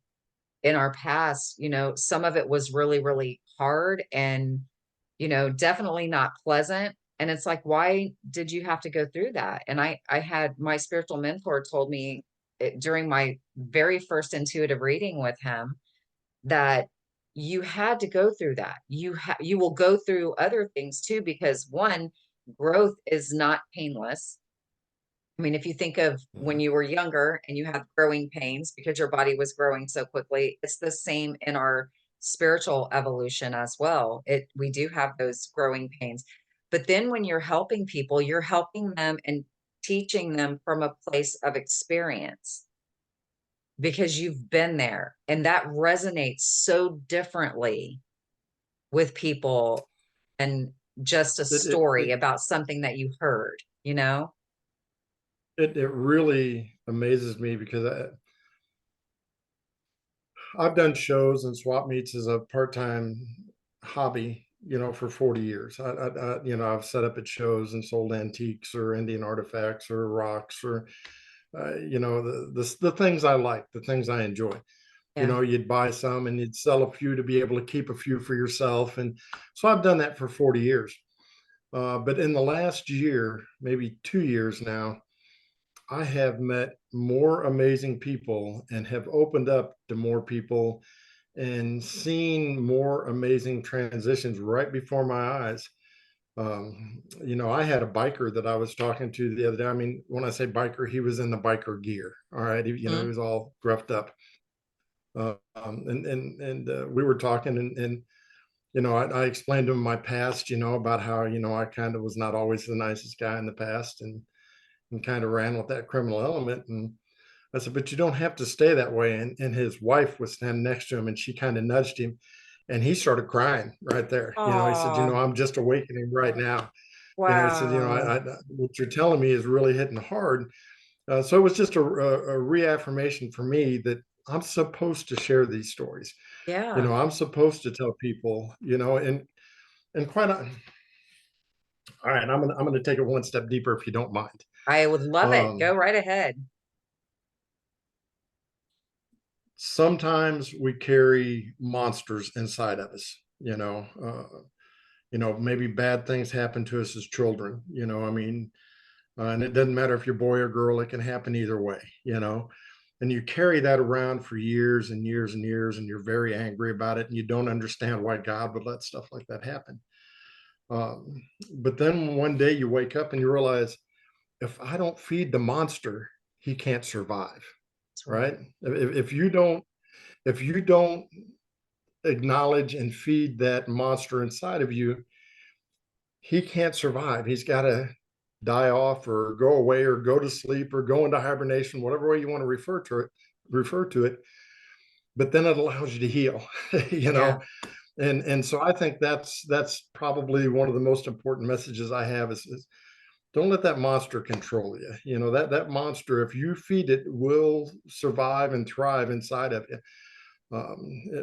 in our past, some of it was really, really hard and, definitely not pleasant. And it's like, why did you have to go through that? And I had my spiritual mentor told me during my very first intuitive reading with him that you had to go through that. You will go through other things too, because one, growth is not painless. I mean, if you think of when Mhm. you were younger and you had growing pains because your body was growing so quickly, it's the same in our spiritual evolution as well. We do have those growing pains. But then when you're helping people, you're helping them and teaching them from a place of experience because you've been there. And that resonates so differently with people and just a it it story it about something that you heard, you know? it really amazes me because I've done shows and swap meets as a part-time hobby, for 40 years. I've set up at shows and sold antiques or Indian artifacts or rocks or, the things I like, the things I enjoy. Yeah. You'd buy some and you'd sell a few to be able to keep a few for yourself. And so I've done that for 40 years. But in the last year, maybe 2 years now, I have met more amazing people and have opened up to more people and seen more amazing transitions right before my eyes. I had a biker that I was talking to the other day. I mean, when I say biker, he was in the biker gear. All right. He Mhm. was all gruffed up. And we were talking and I explained to him my past, about how, I kind of was not always the nicest guy in the past and kind of ran with that criminal element. And I said, but you don't have to stay that way. And his wife was standing next to him and she kind of nudged him and he started crying right there. He said, Oh, I'm just awakening right now. He said, wow. what you're telling me is really hitting hard. So it was just a reaffirmation for me that I'm supposed to share these stories. Yeah, I'm supposed to tell people, and all right, I'm gonna take it one step deeper if you don't mind. I would love it. Um, Go right ahead. Sometimes we carry monsters inside of us, maybe bad things happen to us as children, I mean, and it doesn't matter if you're boy or girl, it can happen either way, and you carry that around for years and years and years, and you're very angry about it, and you don't understand why God would let stuff like that happen. Um, but then one day you wake up and you realize, if I don't feed the monster, he can't survive, That's right. right? If you don't acknowledge and feed that monster inside of you, he can't survive. He's got to die off or go away or go to sleep or go into hibernation, whatever way you want to refer to it. But then it allows you to heal, you Yeah. know. And so I think that's probably one of the most important messages I have is Don't let that monster control you. You know, that monster, if you feed it, will survive and thrive inside of you.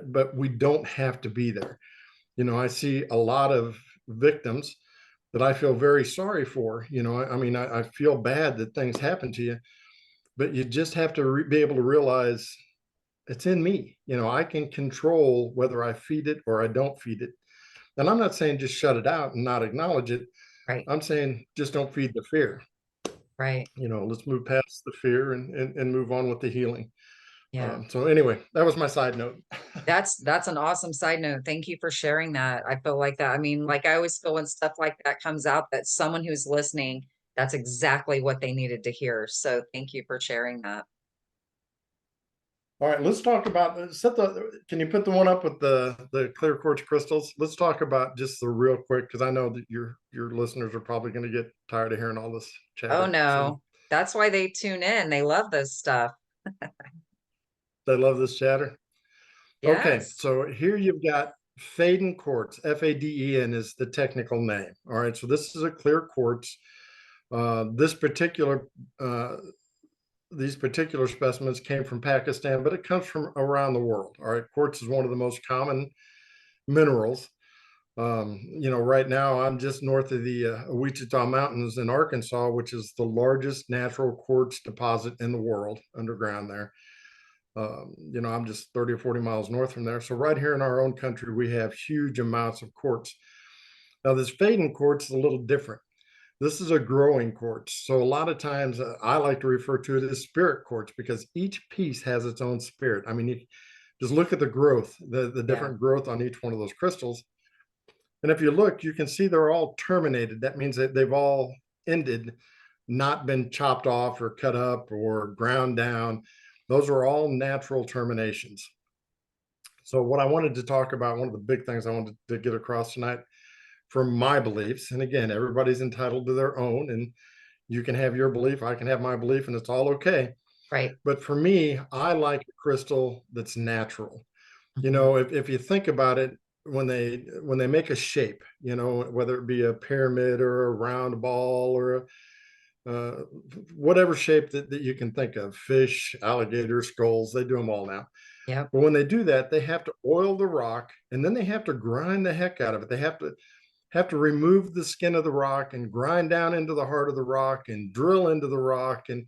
But we don't have to be there. You know, I see a lot of victims that I feel very sorry for. You know, I mean, I feel bad that things happen to you, but you just have to be able to realize it's in me. You know, I can control whether I feed it or I don't feed it. And I'm not saying just shut it out and not acknowledge it. Right. I'm saying just don't feed the fear. Right. You know, let's move past the fear and move on with the healing. Yeah. So anyway, that was my side note. That's an awesome side note. Thank you for sharing that. I feel like that. I mean, like I always feel when stuff like that comes out that someone who's listening, that's exactly what they needed to hear. So thank you for sharing that. All right, let's talk about set the. Can you put the one up with the clear quartz crystals? Let's talk about just the real quick because I know that your listeners are probably going to get tired of hearing all this Oh chatter. So no. That's why they tune in. They love this stuff. they love this chatter. Okay, Yes. so here you've got Faden quartz. Faden is the technical name. All right, so this is a clear quartz. This particular these particular specimens came from Pakistan, but it comes from around the world. All right, quartz is one of the most common minerals. You know, right now I'm just north of the Wichita Mountains in Arkansas, which is the largest natural quartz deposit in the world underground there. You know, I'm just 30 or 40 miles north from there. So right here in our own country, we have huge amounts of quartz. Now, this Faden quartz is a little different. This is a growing quartz. So a lot of times I like to refer to it as spirit quartz because each piece has its own spirit. I mean, you just look at the growth, the Yeah. different growth on each one of those crystals. And if you look, you can see they're all terminated. That means that they've all ended, not been chopped off or cut up or ground down. Those are all natural terminations. So, what I wanted to talk about, one of the big things I wanted to get across tonight from my beliefs, and again, everybody's entitled to their own, and you can have your belief, I can have my belief, and it's all okay. Right. But for me, I like a crystal that's natural. You Hmm. know, if you think about it, when they make a shape, you know, whether it be a pyramid or a round ball or a uh, whatever shape that you can think of, fish, alligator, skulls, they do them all now. Yep. But when they do that, they have to oil the rock and then they have to grind the heck out of it. They have to remove the skin of the rock and grind down into the heart of the rock and drill into the rock and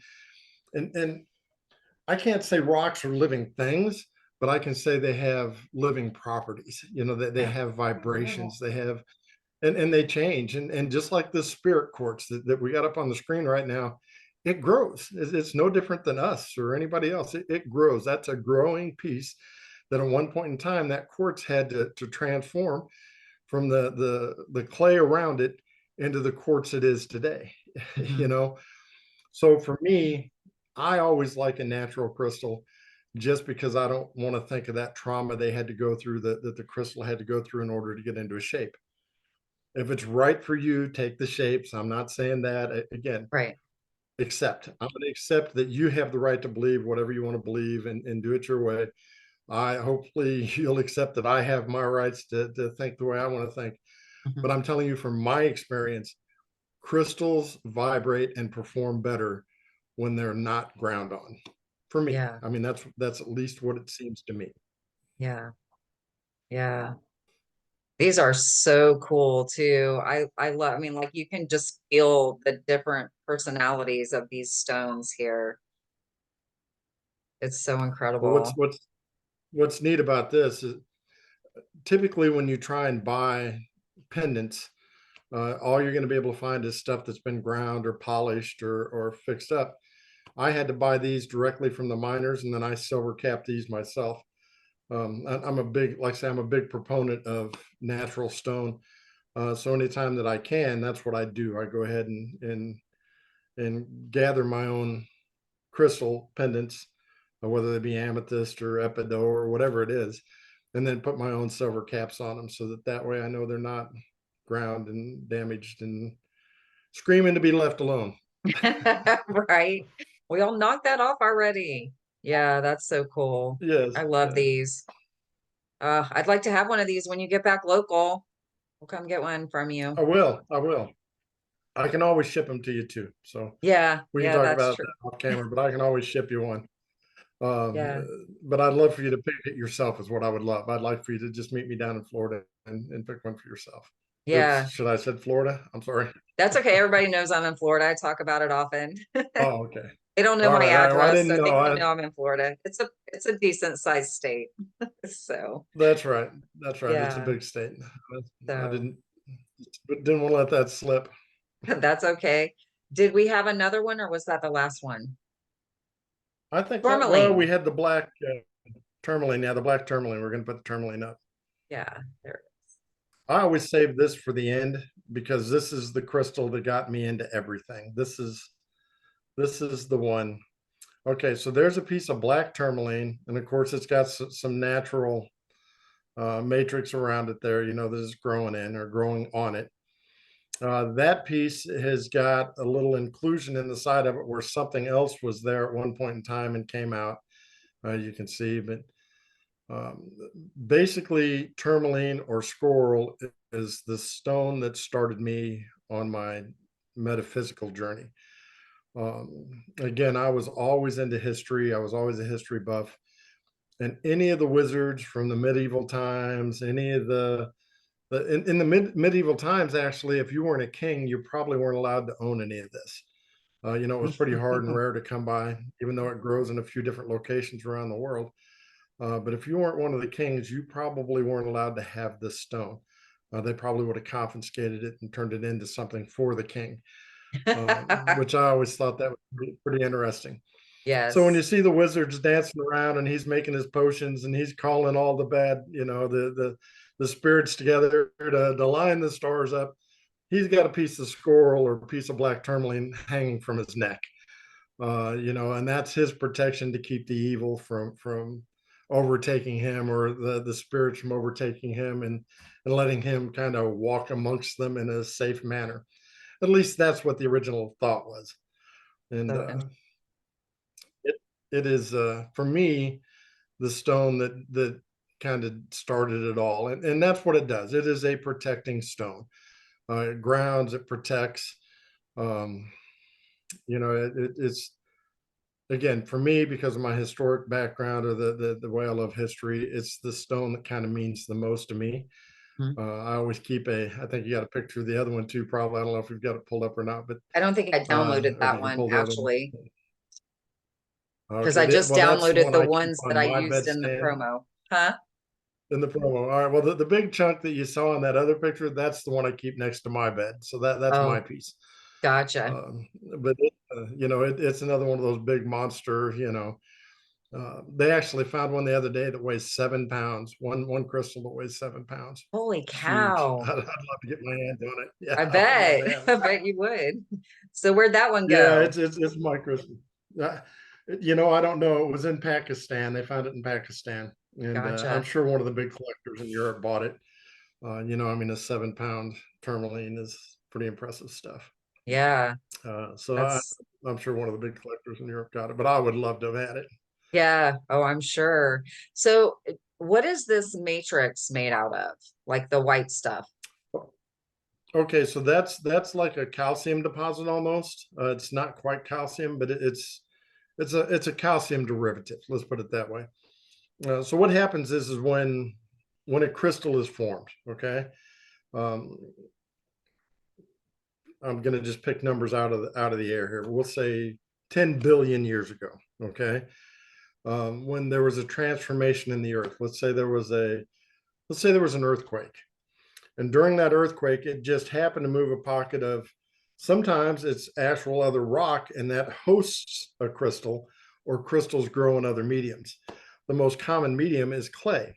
I can't say rocks are living things, but I can say they have living properties. You know, that they Yeah. have vibrations, they have and they change. And just like the spirit quartz that we got up on the screen right now, it grows. It's no different than us or anybody else. It grows. That's a growing piece that at one point in time that quartz had to transform from the clay around it into the quartz it is today. You Hmm. know, so for me, I always like a natural crystal just because I don't want to think of that trauma they had to go through that the crystal had to go through in order to get into a shape. If it's right for you, take the shapes. I'm not saying that. Again, Right. accept. I'm going to accept that you have the right to believe whatever you want to believe and do it your way. I hopefully you'll accept that I have my rights to think the way I want to think. But Hmm. I'm telling you from my experience, crystals vibrate and perform better when they're not ground on. For me, Yeah. I mean that's at least what it seems to me. Yeah. Yeah. These are so cool too. I love, I mean, like you can just feel the different personalities of these stones here. It's so Well, incredible. what's neat about this is typically when you try and buy pendants, all you're going to be able to find is stuff that's been ground or polished or fixed up. I had to buy these directly from the miners, and then I silver cap these myself. I'm a big, like I say, I'm a big proponent of natural stone. So anytime that I can, that's what I do. I go ahead and gather my own crystal pendants, whether they be amethyst or epido or whatever it is, and then put my own silver caps on them so that way I know they're not ground and damaged and screaming to be left alone. Right. We all knocked that off already. Yeah, that's so cool. Yes, I love yes. these. I'd like to have one of these when you get back local. We'll come get one from you. I will. I will. I can always ship them to you too. So Yeah, we can yeah, talk that's about true. that off camera, but I can always ship you one. Yeah, But I'd love for you to pick it yourself is what I would love. I'd like for you to just meet me down in Florida and pick one for yourself. Oops, yeah. should I have said Florida? I'm sorry. That's okay. Everybody knows I'm in Florida. I talk about it often. Oh, okay. They don't know All my right. All right. Well, I address, didn't so they know. do know I'm in Florida. It's a decent sized state. So That's right. That's right. It's a yeah. big state. I So didn't want to let that slip. that's okay. Did we have another one or was that the last one? I think that, well, we Tourmaline. had the black tourmaline. Yeah, the black tourmaline. We're going to put the tourmaline up. Yeah, there. I always save this for the end because this is the crystal that got me into everything. This is the one. Okay, so there's a piece of black tourmaline, and of course, it's got some natural matrix around it there, that is growing in or growing on it. That piece has got a little inclusion in the side of it where something else was there at one point in time and came out. You can see, but um, basically, tourmaline or squirrel is the stone that started me on my metaphysical journey. Again, I was always into history. I was always a history buff. And any of the wizards from the medieval times, any of in the medieval times, actually, if you weren't a king, you probably weren't allowed to own any of this. It was pretty hard and rare to come by, even though it grows in a few different locations around the world. But if you weren't one of the kings, you probably weren't allowed to have this stone. They probably would have confiscated it and turned it into something for the king, which I always thought that was pretty interesting. So when you Yes. see the wizards dancing around and he's making his potions and he's calling all the bad, the spirits together to line the stars up, he's got a piece of squirrel or a piece of black tourmaline hanging from his neck. And that's his protection to keep the evil from overtaking him or the spirits from overtaking him and letting him kind of walk amongst them in a safe manner. At least that's what the original thought was. And So interesting. it it is for me the stone that kind of started it all, and that's what it does. It is a protecting stone. It grounds, it protects. Um, it's again for me because of my historic background or the way I love history. It's the stone that kind of means the most to me. Mhm. I always keep I think you got a picture of the other one too. Probably I don't know if we've got it pulled up or not, but I don't think I downloaded if that you can one pull the other one. actually, because Okay, I just well that's the downloaded one the I keep ones that on I my used in the bedstand. promo. Huh? In the promo. All right. Well, the big chunk that you saw in that other picture, that's the one I keep next to my bed. So that's my Oh, piece. gotcha. But it's another one of those big monster. They actually found one the other day that weighs 7 pounds. One crystal that weighs 7 pounds. Holy It's huge. cow. I'd love to get my hands on it. Yeah, I I would love bet. to have I it. bet you would. So where'd that one Yeah, go? it's my crystal. Uh, I don't know. It was in Pakistan. They found it in Pakistan, and I'm Gotcha. sure one of the big collectors in Europe bought it. A 7 pound tourmaline is pretty impressive stuff. Yeah, So that's I'm sure one of the big collectors in Europe got it, but I would love to have had it. yeah. Oh, I'm sure. So what is this matrix made out of? Like the white stuff? Okay, so that's like a calcium deposit almost. It's not quite calcium, but it's a calcium derivative. Let's put it that way. So what happens is when a crystal is formed. Okay, um, I'm going to just pick numbers out of the air here. We'll say 10 billion years ago. Okay, when there was a transformation in the earth. Let's say there was an earthquake, and during that earthquake, it just happened to move a pocket of. Sometimes it's actual other rock, and that hosts a crystal, or crystals grow in other mediums. The most common medium is clay.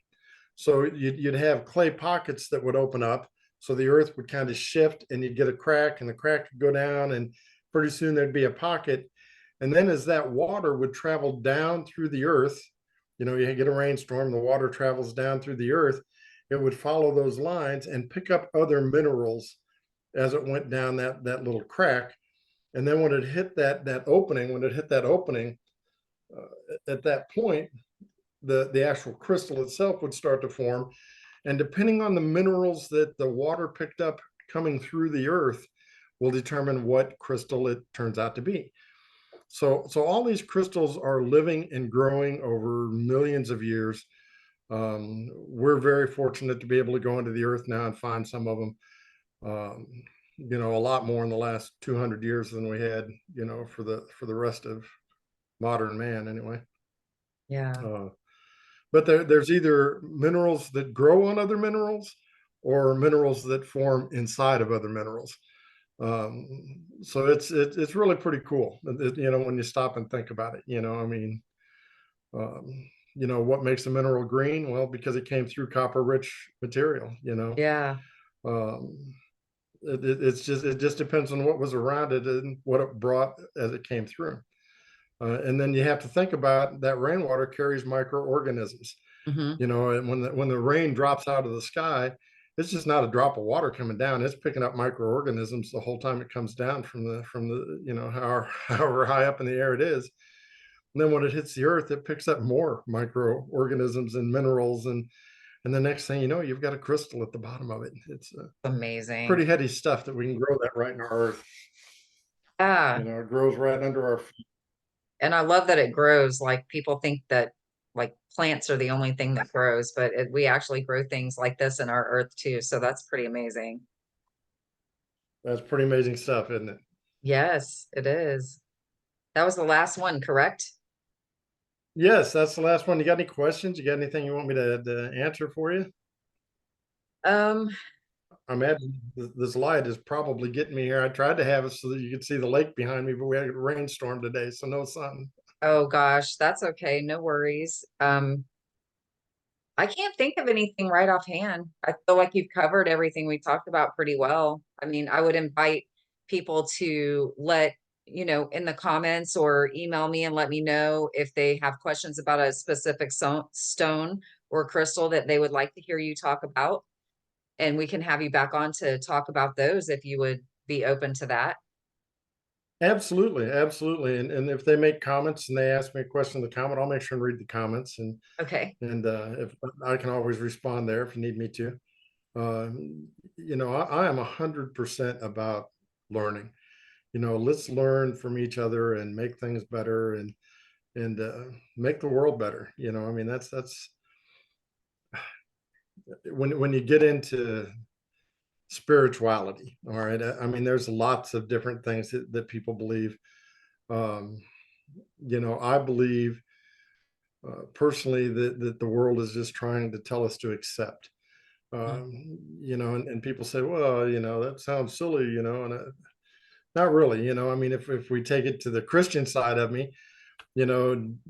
So you'd have clay pockets that would open up. So the earth would kind of shift and you'd get a crack and the crack would go down and pretty soon there'd be a pocket. And then as that water would travel down through the earth, you get a rainstorm, the water travels down through the earth, it would follow those lines and pick up other minerals as it went down that little crack. And then when it hit that opening, at that point, the actual crystal itself would start to form. And depending on the minerals that the water picked up coming through the earth will determine what crystal it turns out to be. So all these crystals are living and growing over millions of years. We're very fortunate to be able to go into the earth now and find some of them. Um, a lot more in the last 200 years than we had, for the rest of modern man, anyway. Yeah. But there's either minerals that grow on other minerals or minerals that form inside of other minerals. So it's really pretty cool, when you stop and think about it. Um, what makes a mineral green? Well, because it came through copper rich material. Yeah. Um, it just depends on what was around it and what it brought as it came through. And then you have to think about that rainwater carries microorganisms. Hmm. And when the rain drops out of the sky, it's just not a drop of water coming down. It's picking up microorganisms the whole time it comes down from the however high up in the air it is. And then when it hits the earth, it picks up more microorganisms and minerals, and the next thing you know, you've got a crystal at the bottom of it. It's Amazing. pretty heady stuff that we can grow that right in our earth. Yeah. It grows right under our feet. And I love that it grows. Like people think that like plants are the only thing that grows, but we actually grow things like this in our earth too. So that's pretty amazing. That's pretty amazing stuff, isn't it? Yes, it is. That was the last one, correct? Yes, that's the last one. You got any questions? You got anything you want me to answer for you? Um, I imagine this light is probably getting me here. I tried to have it so that you could see the lake behind me, but we had a rainstorm today, so no sun. oh gosh, that's okay. No worries. I can't think of anything right offhand. I feel like you've covered everything we talked about pretty well. I mean, I would invite people to in the comments or email me and let me know if they have questions about a specific stone or crystal that they would like to hear you talk about. And we can have you back on to talk about those if you would be open to that. Absolutely, absolutely. And if they make comments and they ask me a question in the comment, I'll make sure and read the comments, Okay. and if I can always respond there if you need me to. Uh, I am 100% about learning. Let's learn from each other and make things better and make the world better. I mean, that's when you get into spirituality. All right. I mean, there's lots of different things that people believe. Um, I believe personally that the world is just trying to tell us to accept. Mm. And people say, well, that sounds silly, and not really. I mean, if we take it to the Christian side of me,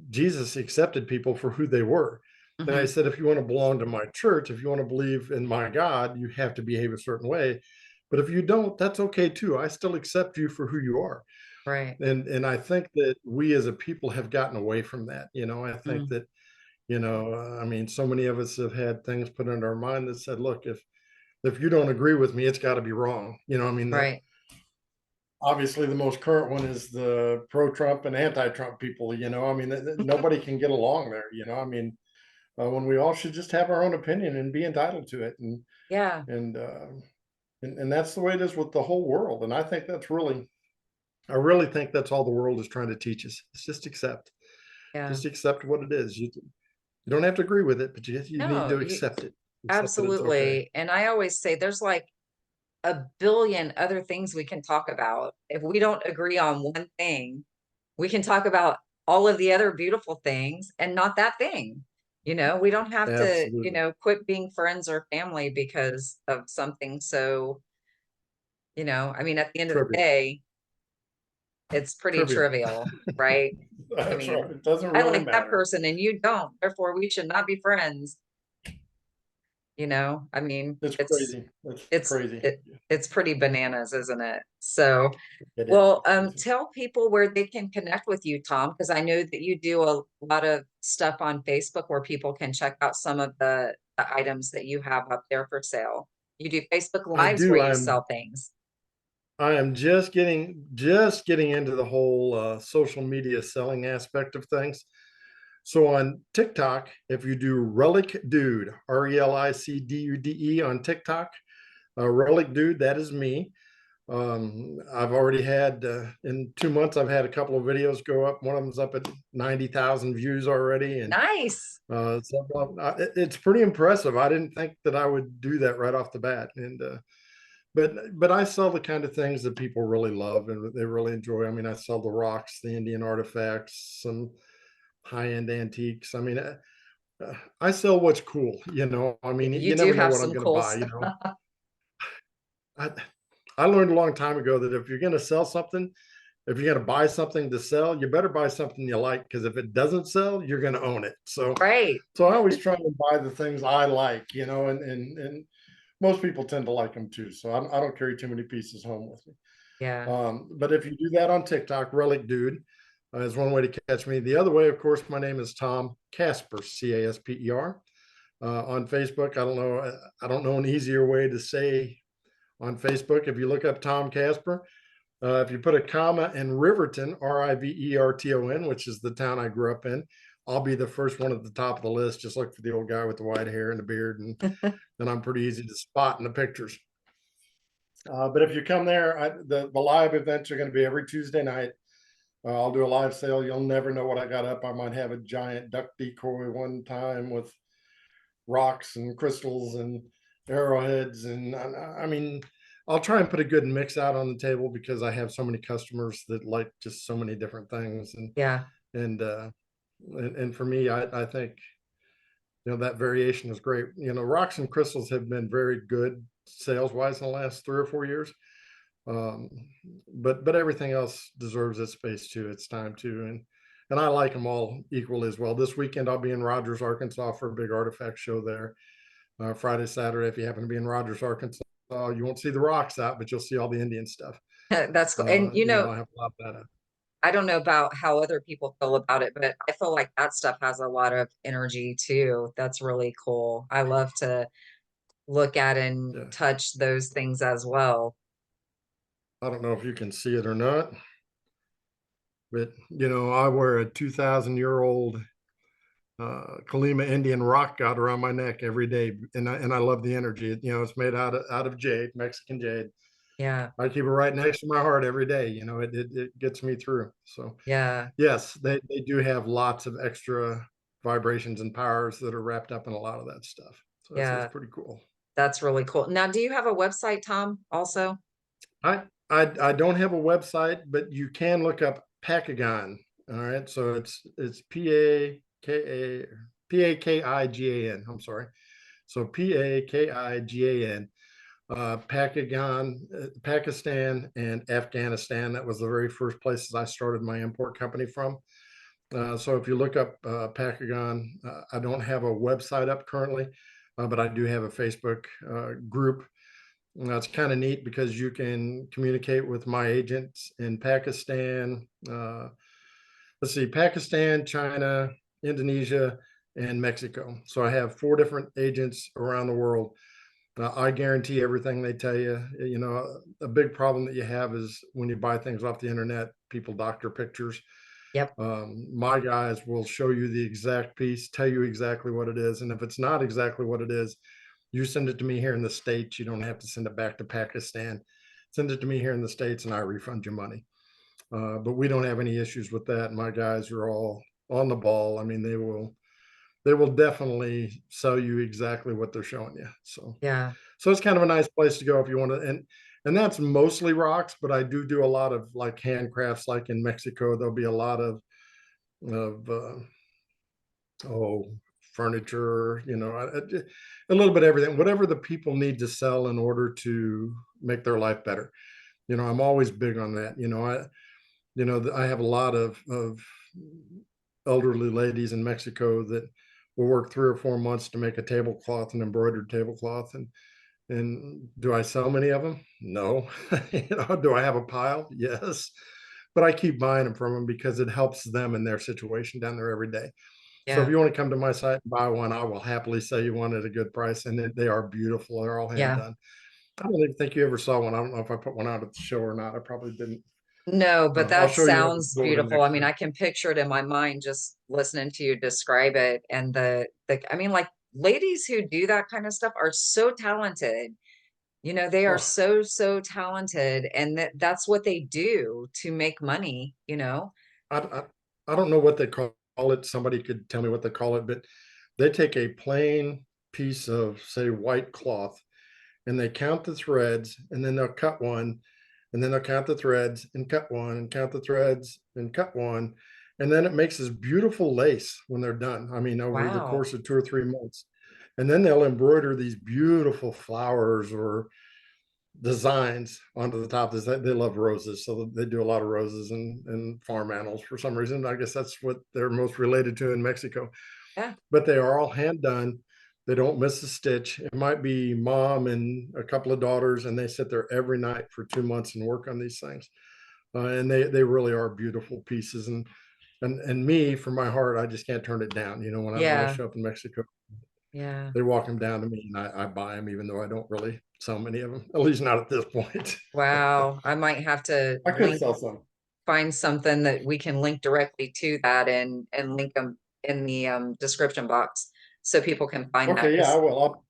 Jesus accepted people for who they were. And I Hmm. said, if you want to belong to my church, if you want to believe in my God, you have to behave a certain way. But if you don't, that's okay too. I still accept you for who you are. Right. And I think that we as a people have gotten away from that. I think Mm. that, I mean, so many of us have had things put into our mind that said, look, if you don't agree with me, it's got to be wrong. I mean, Right. obviously the most current one is the pro-Trump and anti-Trump people. I mean, nobody can get along there. I mean, when we all should just have our own opinion and be entitled to it, Yeah. and and that's the way it is with the whole world. And I really think that's all the world is trying to teach us. It's Yeah. just accept what it is. You don't have to agree with it, but you need No, to you accept that it's okay. absolutely. And I always say there's like a billion other things we can talk about. If we don't agree on one thing, we can talk about all of the other beautiful things and not that thing. We don't have to, Absolutely. quit being friends or family because of something. So, I mean, at the end of the Trivial. day, it's pretty Trivial. trivial, right? I That's right. mean, It doesn't I really like that matter. person and you don't, therefore we should not be friends. I mean, It's it's crazy. It's it's crazy. it, it's pretty bananas, isn't it? So, It is. well, tell people where they can connect with you, Tom, because I know that you do a lot of stuff on Facebook where people can check out some of the items that you have up there for sale. You do Facebook I Lives where do. you sell things. I am just getting into the whole social media selling aspect of things. So on TikTok, if you do RelicDude, RelicDude on TikTok, RelicDude, that is me. I've already had in 2 months, I've had a couple of videos go up. One of them's up at 90,000 views already. And Nice. it's pretty impressive. I didn't think that I would do that right off the bat. And but I sell the kind of things that people really love and they really enjoy. I mean, I sell the rocks, the Indian artifacts, some high-end antiques. I mean, I sell what's cool. I mean, You you do never know have what I'm some going to cool buy. stuff. I, I learned a long time ago that if you're going to sell something, if you're going to buy something to sell, you better buy something you like, because if it doesn't sell, you're going to own it. So, Right. so I always try and buy the things I like, and most people tend to like them too. So I don't carry too many pieces home with me. Yeah. But if you do that on TikTok, RelicDude is one way to catch me. The other way, of course, my name is Tom Casper, Casper. On Facebook, I don't know an easier way to say on Facebook. If you look up Tom Casper, if you put a comma in Riverton, Riverton, which is the town I grew up in, I'll be the first one at the top of the list. Just look for the old guy with the white hair and the beard, and I'm pretty easy to spot in the pictures. But if you come there, the live events are going to be every Tuesday night. I'll do a live sale. You'll never know what I got up. I might have a giant duck decoy one time with rocks and crystals and arrowheads. And I mean, I'll try and put a good mix out on the table, because I have so many customers that like just so many different things. Yeah. And, and for me, I think, that variation is great. Rocks and crystals have been very good sales wise in the last 3 or 4 years. Um, but everything else deserves its space too. It's time to, and I like them all equally as well. This weekend I'll be in Rogers, Arkansas for a big artifact show there. Friday, Saturday, if you happen to be in Rogers, Arkansas, you won't see the rocks out, but you'll see all the Indian stuff. That's cool. And I have a lot of that out. I don't know about how other people feel about it, but I feel like that stuff has a lot of energy too. That's really cool. I love to look at and Yeah. touch those things as well. I don't know if you can see it or not, but I wear a 2,000-year-old Kalima Indian rock god around my neck every day, and I love the energy. It's made out of jade, Mexican jade. Yeah. I keep it right next to my heart every day. It gets me through. So Yeah. yes, they do have lots of extra vibrations and powers that are wrapped up in a lot of that stuff. So that's Yeah. pretty cool. That's really cool. Now, do you have a website, Tom, also? I don't have a website, but you can look up Pakagon. All right, so it's Pakigan. I'm sorry. So Pakigan. Pakistan and Afghanistan. That was the very first places I started my import company from. So if you look up Pakagon, I don't have a website up currently, but I do have a Facebook group. It's kind of neat because you can communicate with my agents in Pakistan. Let's see, Pakistan, China, Indonesia, and Mexico. So I have 4 different agents around the world. I guarantee everything they tell you. A big problem that you have is when you buy things off the internet, people doctor pictures. Yep. My guys will show you the exact piece, tell you exactly what it is. And if it's not exactly what it is, you send it to me here in the States. You don't have to send it back to Pakistan. Send it to me here in the States and I refund you money. But we don't have any issues with that. My guys are all on the ball. I mean, they will definitely sell you exactly what they're showing you. Yeah. So it's kind of a nice place to go if you want to. And that's mostly rocks, but I do a lot of like handcrafts. Like in Mexico, there'll be a lot of oh, furniture, a little bit of everything, whatever the people need to sell in order to make their life better. I'm always big on that. I have a lot of elderly ladies in Mexico that will work 3 or 4 months to make a tablecloth, an embroidered tablecloth. And do I sell many of them? No. Do I have a pile? Yes. But I keep buying them from them because it helps them in their situation down there every day. So if Yeah. you want to come to my site and buy one, I will happily sell you one at a good price. And they are beautiful. They're all hand Yeah. done. I don't even think you ever saw one. I don't know if I put one out at the show or not. I probably didn't. No, but I'll that show you when we sounds go over the beautiful. I next mean, time. I can picture it in my mind just listening to you describe it. And I mean, like ladies who do that kind of stuff are so talented. You know, they are Oh, so, so talented, and that's what they do to make money, you know? I, I, I don't know what they call it. Somebody could tell me what they call it, but they take a plain piece of, say, white cloth, and they count the threads, and then they'll cut one, and then they'll count the threads and cut one, and count the threads and cut one, and then it makes this beautiful lace when they're done. I mean, over the Wow. course of 2 or 3 months, and then they'll embroider these beautiful flowers or designs onto the top. Is that they love roses, so they do a lot of roses and farm animals for some reason. I guess that's what they're most related to in Mexico. Yeah. But they are all hand done. They don't miss a stitch. It might be mom and a couple of daughters, and they sit there every night for 2 months and work on these things. And they really are beautiful pieces. And me, from my heart, I just can't turn it down. You know, when I Yeah. show up in Mexico, Yeah. they walk them down to me, and I buy them, even though I don't really sell many of them. At least not at this point. Wow. I might have to I could sell some. find something that we can link directly to that, and link them in the description box so people can find that. Okay, yeah, I will.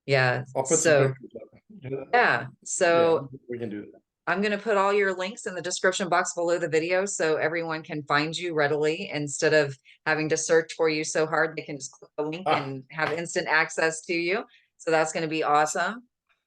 Yeah. I'll put some So, pictures up. Yeah, yeah. yeah, So we can do that. I'm going to put all your links in the description box below the video so everyone can find you readily instead of having to search for you so hard. They can just click the link Ah, and have instant access to you. So that's going to be awesome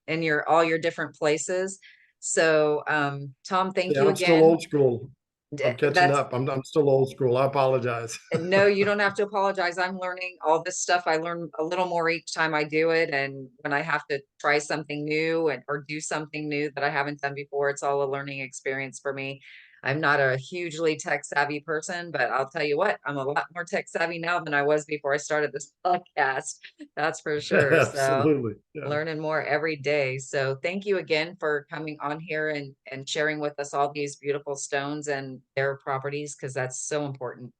in your all your different places. So, Tom, thank see, you I'm still again. old school. I'm catching That's up. I'm still old school. I apologize. No, you don't have to apologize. I'm learning all this stuff. I learn a little more each time I do it. And when I have to try something new or do something new that I haven't done before, it's all a learning experience for me. I'm not a hugely tech savvy person, but I'll tell you what, I'm a lot more tech savvy now than I was before I started this podcast. That's for sure. So Absolutely. Yeah. learning more every day. So thank you again for coming on here and sharing with us all these beautiful stones and their properties, because that's so important.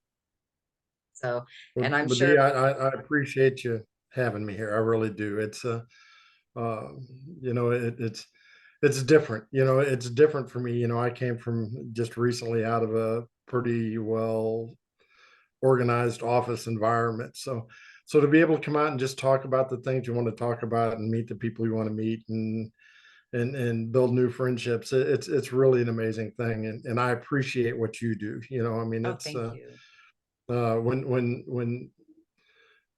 So, and I'm But sure, Dee, I appreciate you having me here. I really do. Uh, you know, it's different. You know, it's different for me. You know, I came from just recently out of a pretty well organized office environment. So to be able to come out and just talk about the things you want to talk about and meet the people you want to meet and build new friendships, it's really an amazing thing. And I appreciate what you do. You know, I mean, oh, it's thank you.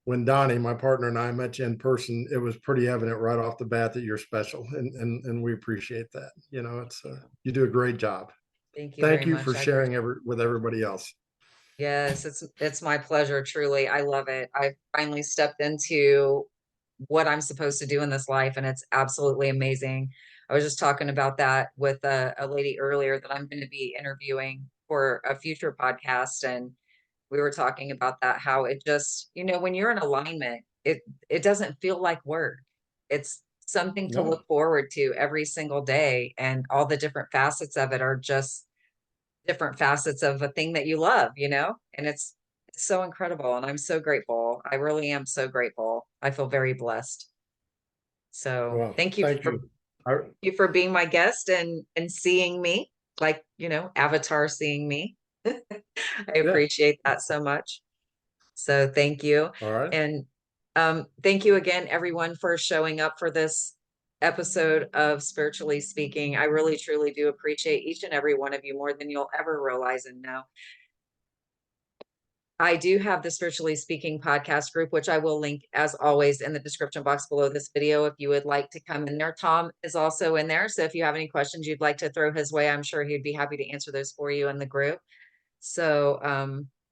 when Donnie, my partner, and I met you in person, it was pretty evident right off the bat that you're special, and we appreciate that. You know, Thank you. you do a great job. Thank you Thank very you for much. I sharing appreciate it. with everybody else. Yes, it's my pleasure, truly. I love it. I finally stepped into what I'm supposed to do in this life, and it's absolutely amazing. I was just talking about that with a lady earlier that I'm going to be interviewing for a future podcast, and we were talking about that, how it just, when you're in alignment, it doesn't feel like work. It's something to No, look forward to every single day, and all the different facets of it are just different facets of a thing that you love, and it's so incredible, and I'm so grateful. I really am so grateful. I feel very blessed. So well, thank you. I, thank you for being my guest and seeing me, like, avatar seeing me. I yeah, appreciate that so much. So thank you. all right. And thank you again, everyone, for showing up for this episode of Spiritually Speaking. I really, truly do appreciate each and every one of you more than you'll ever realize and know. I do have the Spiritually Speaking podcast group, which I will link as always in the description box below this video if you would like to come in there. Tom is also in there. So if you have any questions you'd like to throw his way, I'm sure he'd be happy to answer those for you in the group. So,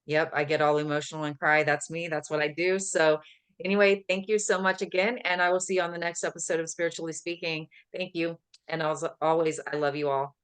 yep, I get all emotional and cry. That's me. That's what I do. So, anyway, thank you so much again. And I will see you on the next episode of Spiritually Speaking. Thank you. And as always, I love you all.